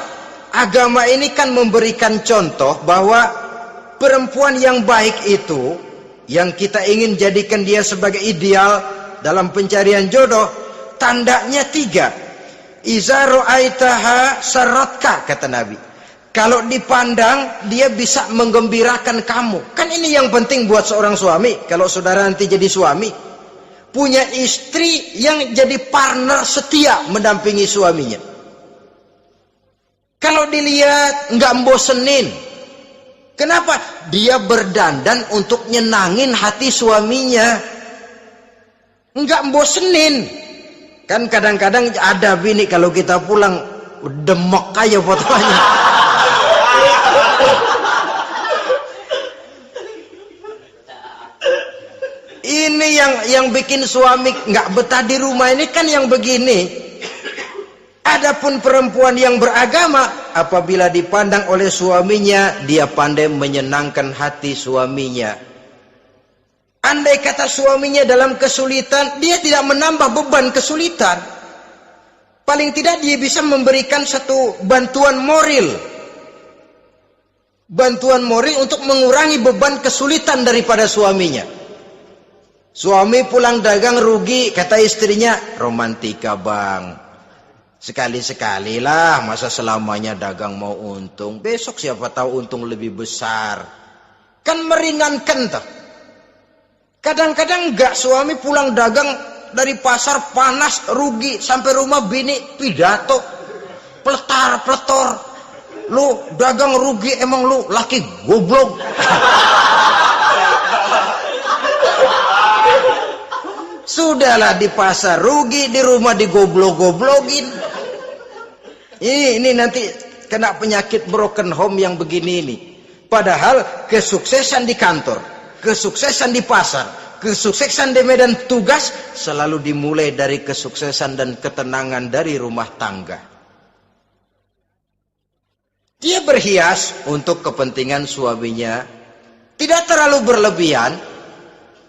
agama ini kan memberikan contoh bahwa perempuan yang baik itu, yang kita ingin jadikan dia sebagai ideal dalam pencarian jodoh, tandanya 3. Iza ra'aitaha saratka, kata Nabi. Kalau dipandang dia bisa menggembirakan kamu. Kan ini yang penting buat seorang suami. Kalau saudara nanti jadi suami, punya istri yang jadi partner setia mendampingi suaminya. Kalau dilihat nggak bosenin. Kenapa? Dia berdandan untuk nyenangin hati suaminya. Nggak bosenin. Kan kadang-kadang ada bini kalau kita pulang demek aja fotonya. Ini yang bikin suami nggak betah di rumah ini kan yang begini. Adapun perempuan yang beragama, apabila dipandang oleh suaminya, dia pandai menyenangkan hati suaminya. Andai kata suaminya dalam kesulitan, dia tidak menambah beban kesulitan. Paling tidak dia bisa memberikan satu bantuan moral. Bantuan moral untuk mengurangi beban kesulitan daripada suaminya. Suami pulang dagang rugi, kata istrinya, romantika bang. Sekali-sekali lah, masa selamanya dagang mau untung. Besok siapa tahu untung lebih besar. Kan meringankan toh. Kadang-kadang enggak, suami pulang dagang dari pasar panas, rugi, sampai rumah bini pidato. Pletar-pletor. Lu dagang rugi, emang lu laki goblok. Sudahlah di pasar rugi, di rumah digoblok-goblokin. Ini nanti kena penyakit broken home yang begini ini. Padahal kesuksesan di kantor, kesuksesan di pasar, kesuksesan di medan tugas selalu dimulai dari kesuksesan dan ketenangan dari rumah tangga. Dia berhias untuk kepentingan suaminya, tidak terlalu berlebihan.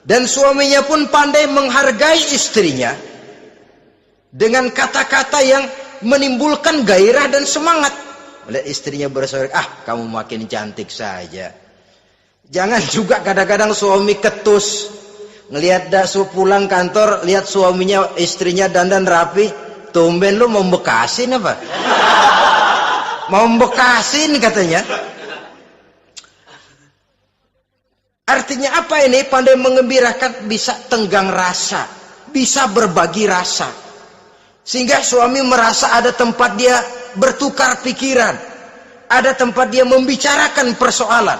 Dan suaminya pun pandai menghargai istrinya dengan kata-kata yang menimbulkan gairah dan semangat. Melihat istrinya bersorak, kamu makin cantik saja. Jangan juga kadang-kadang suami ketus. Ngelihat dasu pulang kantor, lihat suaminya, istrinya dandan rapi. Tumben lu mau bekasin apa? Mau bekasin katanya. Artinya apa ini? Pandai mengembirakan, bisa tenggang rasa, bisa berbagi rasa. Sehingga suami merasa ada tempat dia bertukar pikiran, ada tempat dia membicarakan persoalan.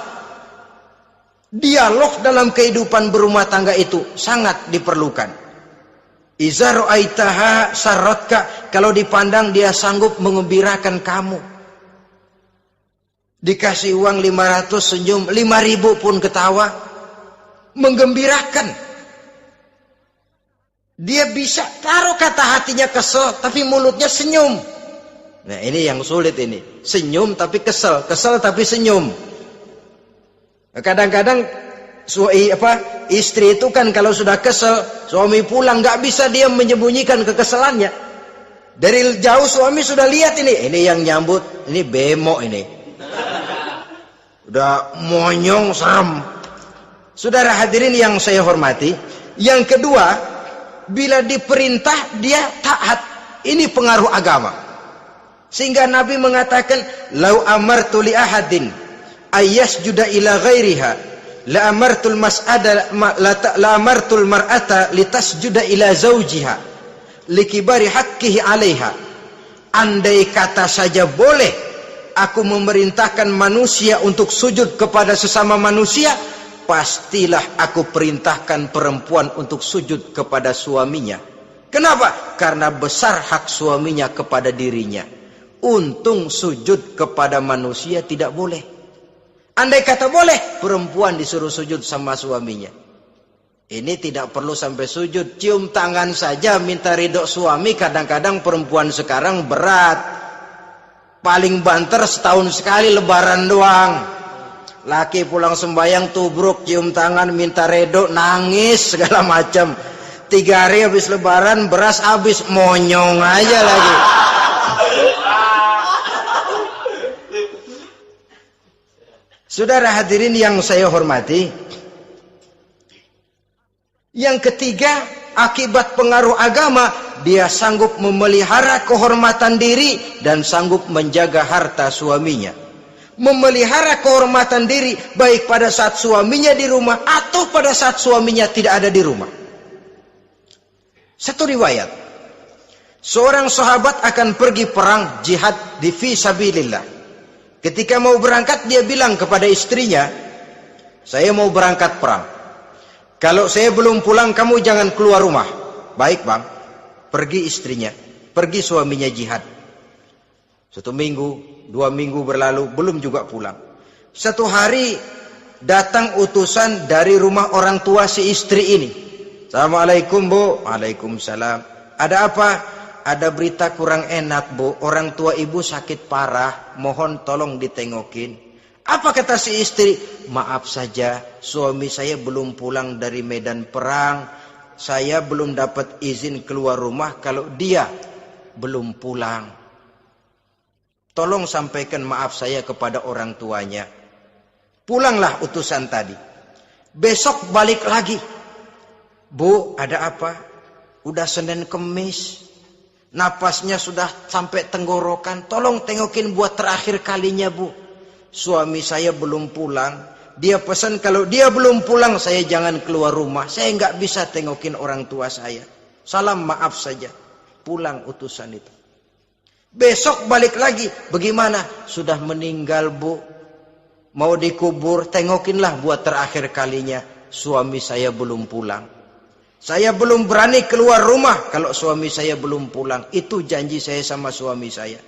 Dialog dalam kehidupan berumah tangga itu sangat diperlukan. Iza ra'aitaha sarratka, kalau dipandang dia sanggup mengembirakan kamu. Dikasih uang 500 senyum, 5.000 pun ketawa, menggembirakan. Dia bisa taruh kata hatinya kesel, tapi mulutnya senyum. Nah ini yang sulit ini, senyum tapi kesel, kesel tapi senyum. Kadang-kadang istri itu kan kalau sudah kesel, suami pulang nggak bisa dia menyembunyikan kekesalannya. Dari jauh suami sudah lihat ini yang nyambut, ini bemo ini. Udah monyong serem. Saudara hadirin yang saya hormati, yang kedua, bila diperintah dia taat. Ini pengaruh agama. Sehingga Nabi mengatakan, "Lau amartu li ahadin ayyasjuda ila ghairiha, la amartul mas'ada la amartul mar'ata litasjuda ila zawjiha likibari haqqihi 'alaiha." Andai kata saja boleh aku memerintahkan manusia untuk sujud kepada sesama manusia, pastilah aku perintahkan perempuan untuk sujud kepada suaminya. Kenapa? Karena besar hak suaminya kepada dirinya. Untung sujud kepada manusia tidak boleh. Andai kata boleh, perempuan disuruh sujud sama suaminya. Ini tidak perlu sampai sujud, cium tangan saja minta ridho suami. Kadang-kadang perempuan sekarang berat. Paling banter setahun sekali lebaran doang. Laki pulang sembahyang tubruk, cium tangan, minta redo, nangis segala macam. 3 hari habis lebaran beras habis, monyong aja lagi. Saudara hadirin yang saya hormati, yang ketiga, akibat pengaruh agama, dia sanggup memelihara kehormatan diri dan sanggup menjaga harta suaminya. Memelihara kehormatan diri baik pada saat suaminya di rumah atau pada saat suaminya tidak ada di rumah. Satu riwayat, seorang sahabat akan pergi perang jihad di fi sabilillah. Ketika mau berangkat dia bilang kepada istrinya, saya mau berangkat perang. Kalau saya belum pulang kamu jangan keluar rumah. Baik bang. Pergi istrinya, pergi suaminya jihad. 1 minggu, 2 minggu berlalu, belum juga pulang. Satu hari datang utusan dari rumah orang tua si istri ini. Assalamualaikum bu. Waalaikumsalam. Ada apa? Ada berita kurang enak bu. Orang tua ibu sakit parah. Mohon tolong ditengokin. Apa kata si istri? Maaf saja, suami saya belum pulang dari medan perang. Saya belum dapat izin keluar rumah kalau dia belum pulang. Tolong sampaikan maaf saya kepada orang tuanya. Pulanglah utusan tadi. Besok balik lagi. Bu, ada apa? Udah Senin Kemis. Napasnya sudah sampai tenggorokan. Tolong tengokin buat terakhir kalinya bu. Suami saya belum pulang. Dia pesan kalau dia belum pulang saya jangan keluar rumah. Saya nggak bisa tengokin orang tua saya. Salam maaf saja. Pulang utusan itu. Besok balik lagi. Bagaimana? Sudah meninggal bu. Mau dikubur. Tengokinlah buat terakhir kalinya. Suami saya belum pulang. Saya belum berani keluar rumah kalau suami saya belum pulang. Itu janji saya sama suami saya.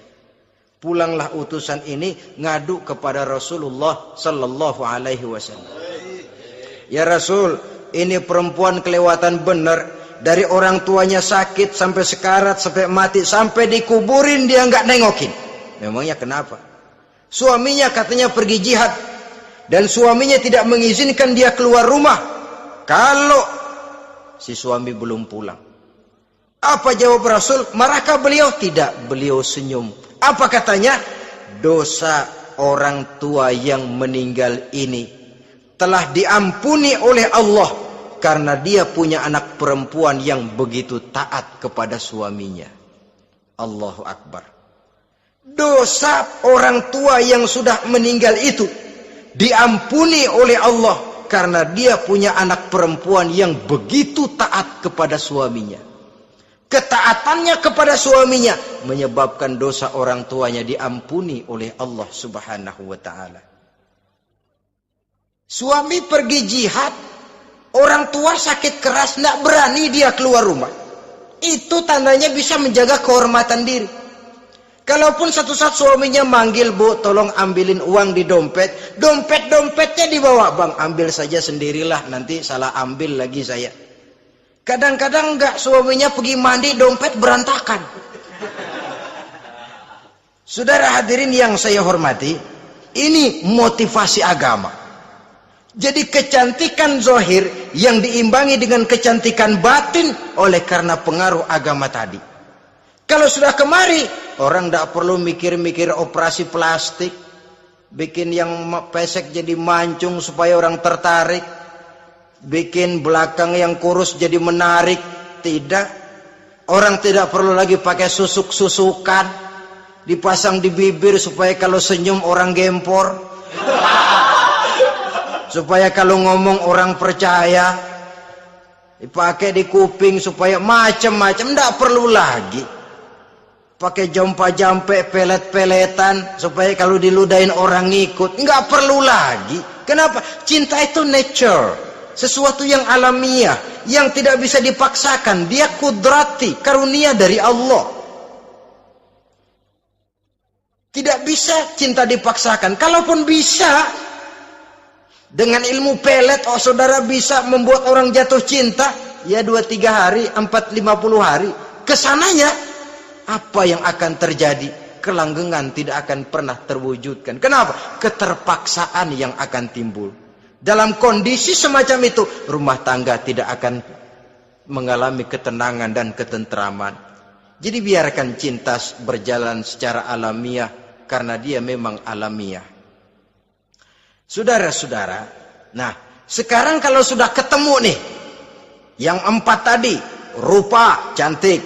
Pulanglah utusan ini ngadu kepada Rasulullah sallallahu alaihi wasallam. Ya Rasul, ini perempuan kelewatan benar. Dari orang tuanya sakit sampai sekarat, sampai mati, sampai dikuburin dia nggak nengokin. Memangnya kenapa? Suaminya katanya pergi jihad dan suaminya tidak mengizinkan dia keluar rumah kalau si suami belum pulang. Apa jawab Rasul? Marahkah beliau? Tidak, beliau senyum. Apa katanya? Dosa orang tua yang meninggal ini telah diampuni oleh Allah karena dia punya anak perempuan yang begitu taat kepada suaminya. Allahu Akbar. Dosa orang tua yang sudah meninggal itu diampuni oleh Allah karena dia punya anak perempuan yang begitu taat kepada suaminya. Ketaatannya kepada suaminya menyebabkan dosa orang tuanya diampuni oleh Allah Subhanahu wa ta'ala. Suami pergi jihad, orang tua sakit keras, tidak berani dia keluar rumah. Itu tandanya bisa menjaga kehormatan diri. Kalaupun satu saat suaminya manggil, bu tolong ambilin uang di dompet. Dompetnya dibawa, bang ambil saja sendirilah, nanti salah ambil lagi saya. Kadang-kadang enggak, suaminya pergi mandi, dompet berantakan. Saudara hadirin yang saya hormati, ini motivasi agama. Jadi kecantikan zahir yang diimbangi dengan kecantikan batin oleh karena pengaruh agama tadi. Kalau sudah kemari, orang tidak perlu mikir-mikir operasi plastik, bikin yang pesek jadi mancung supaya orang tertarik, bikin belakang yang kurus jadi menarik. Tidak. Orang tidak perlu lagi pakai susuk-susukan, dipasang di bibir supaya kalau senyum orang gempor, supaya kalau ngomong orang percaya, dipakai di kuping supaya macam-macam. Tidak perlu lagi pakai jompa-jampe, pelet-peletan supaya kalau diludahin orang ngikut. Nggak perlu lagi. Kenapa? Cinta itu nature, sesuatu yang alamiah, yang tidak bisa dipaksakan. Dia kudrati, karunia dari Allah. Tidak bisa cinta dipaksakan. Kalaupun bisa, dengan ilmu pelet, oh saudara bisa membuat orang jatuh cinta, ya 2-3 hari, 4-50 hari. Kesananya apa yang akan terjadi? Kelanggengan tidak akan pernah terwujudkan. Kenapa? Keterpaksaan yang akan timbul. Dalam kondisi semacam itu, rumah tangga tidak akan mengalami ketenangan dan ketentraman. Jadi biarkan cinta berjalan secara alamiah, karena dia memang alamiah. Saudara-saudara, nah sekarang kalau sudah ketemu nih, yang 4 tadi, rupa cantik,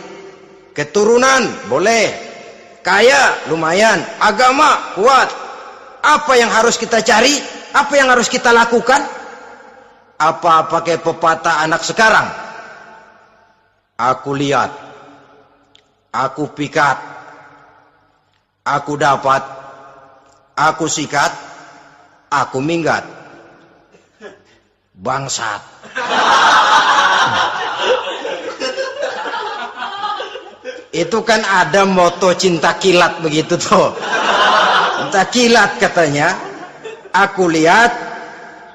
keturunan boleh, kaya lumayan, agama kuat, apa yang harus kita cari? Apa yang harus kita lakukan? Apa pakai pepatah anak sekarang? Aku lihat, aku pikat, aku dapat, aku sikat, aku minggat. Bangsat. Itu kan ada moto cinta kilat begitu tuh. Cinta kilat katanya. Aku lihat,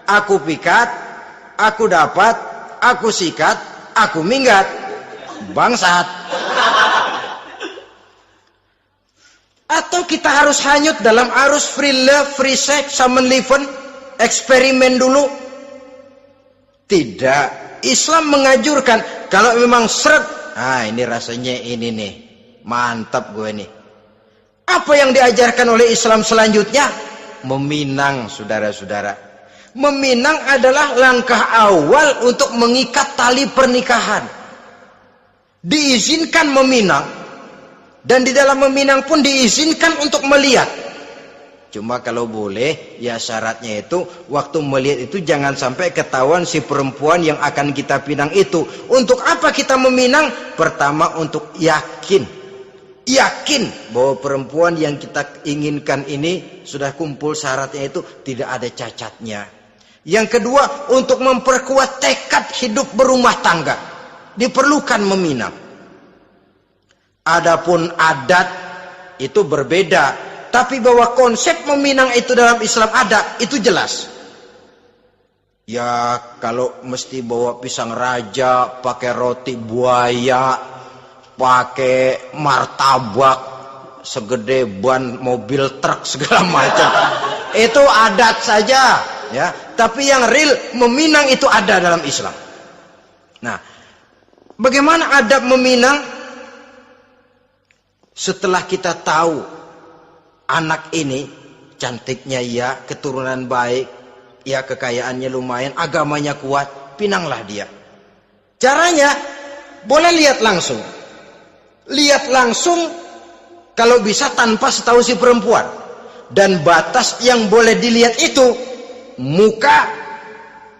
aku pikat, aku dapat, aku sikat, aku minggat. Bangsat. Atau kita harus hanyut dalam arus free love, free sex, summon living, eksperimen dulu? Tidak. Islam menganjurkan kalau memang seret, ini rasanya ini nih, mantap gue nih. Apa yang diajarkan oleh Islam selanjutnya? Meminang, saudara-saudara. Meminang adalah langkah awal untuk mengikat tali pernikahan. Diizinkan meminang, dan di dalam meminang pun diizinkan untuk melihat. Cuma kalau boleh, ya syaratnya itu waktu melihat itu jangan sampai ketahuan si perempuan yang akan kita pinang itu. Untuk apa kita meminang? Pertama untuk yakin bahwa perempuan yang kita inginkan ini sudah kumpul syaratnya itu, tidak ada cacatnya. Yang kedua, untuk memperkuat tekad hidup berumah tangga, diperlukan meminang. Adapun adat itu berbeda. Tapi bahwa konsep meminang itu dalam Islam ada, itu jelas. Ya kalau mesti bawa pisang raja, pakai roti buaya, pakai martabak segede ban mobil truk segala macam, itu adat saja, ya. Tapi yang real meminang itu ada dalam Islam. Nah, bagaimana adab meminang? Setelah kita tahu anak ini cantiknya ya, keturunan baik, ya kekayaannya lumayan, agamanya kuat, pinanglah dia. Caranya boleh lihat langsung. Lihat langsung kalau bisa tanpa setahu si perempuan. Dan batas yang boleh dilihat itu muka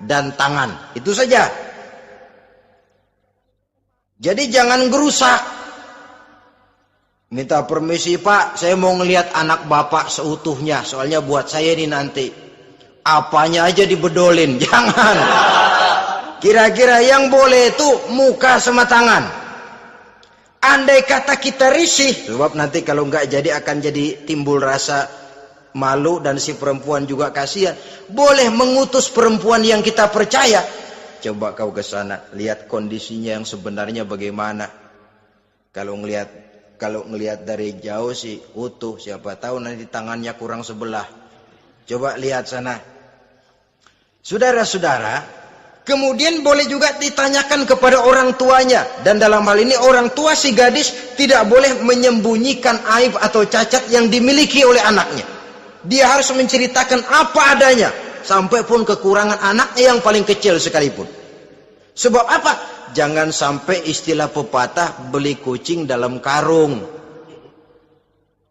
dan tangan. Itu saja. Jadi jangan gerusak. Minta permisi Pak, saya mau ngelihat anak bapak seutuhnya, soalnya buat saya ini nanti. Apanya aja dibedolin, jangan. Kira-kira yang boleh itu muka sama tangan. Andai kata kita risih, sebab nanti kalau nggak jadi akan jadi timbul rasa malu dan si perempuan juga kasihan. Boleh mengutus perempuan yang kita percaya. Coba kau ke sana, lihat kondisinya yang sebenarnya bagaimana. Kalau ngelihat dari jauh sih utuh, siapa tahu nanti tangannya kurang sebelah. Coba lihat sana. Saudara-saudara, kemudian boleh juga ditanyakan kepada orang tuanya. Dan dalam hal ini orang tua si gadis tidak boleh menyembunyikan aib atau cacat yang dimiliki oleh anaknya. Dia harus menceritakan apa adanya, sampai pun kekurangan anaknya yang paling kecil sekalipun. Sebab apa? Jangan sampai istilah pepatah beli kucing dalam karung.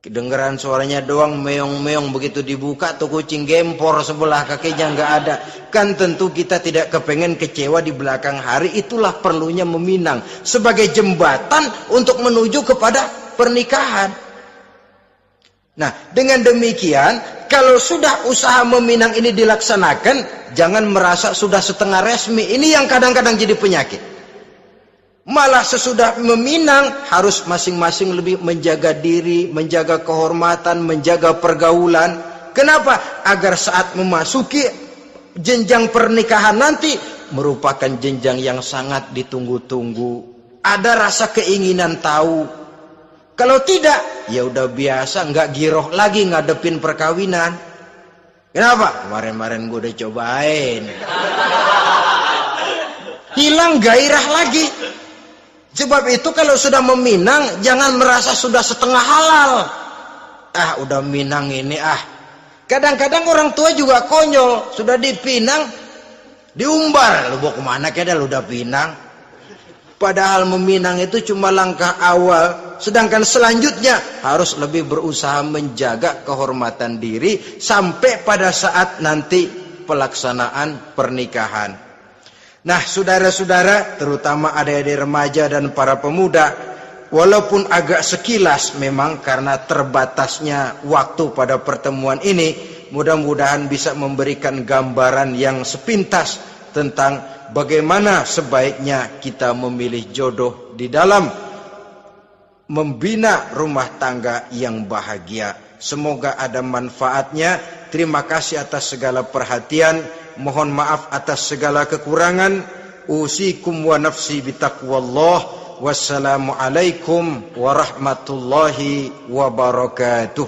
Kedengeran suaranya doang meong-meong, begitu dibuka tuh kucing gempor sebelah kakinya nggak ada. Kan tentu kita tidak kepengen kecewa di belakang hari. Itulah perlunya meminang sebagai jembatan untuk menuju kepada pernikahan. Nah, dengan demikian kalau sudah usaha meminang ini dilaksanakan, jangan merasa sudah setengah resmi. Ini yang kadang-kadang jadi penyakit. Malah sesudah meminang harus masing-masing lebih menjaga diri, menjaga kehormatan, menjaga pergaulan. Kenapa? Agar saat memasuki jenjang pernikahan nanti merupakan jenjang yang sangat ditunggu-tunggu. Ada rasa keinginan tahu. Kalau tidak, ya udah biasa, nggak giroh lagi ngadepin perkawinan. Kenapa? Kemarin-kemarin gue udah cobain. Hilang gairah lagi. Sebab itu kalau sudah meminang, jangan merasa sudah setengah halal. Udah minang ini Kadang-kadang orang tua juga konyol, sudah dipinang, diumbar, lu bawa kemana keda lu udah pinang. Padahal meminang itu cuma langkah awal, sedangkan selanjutnya harus lebih berusaha menjaga kehormatan diri sampai pada saat nanti pelaksanaan pernikahan. Nah, saudara-saudara, terutama adik-adik remaja dan para pemuda, walaupun agak sekilas memang karena terbatasnya waktu pada pertemuan ini, mudah-mudahan bisa memberikan gambaran yang sepintas tentang bagaimana sebaiknya kita memilih jodoh di dalam membina rumah tangga yang bahagia. Semoga ada manfaatnya. Terima kasih atas segala perhatian. Mohon maaf atas segala kekurangan. Usikum wa nafsi bitaqwallah. Wassalamualaikum warahmatullahi wabarakatuh.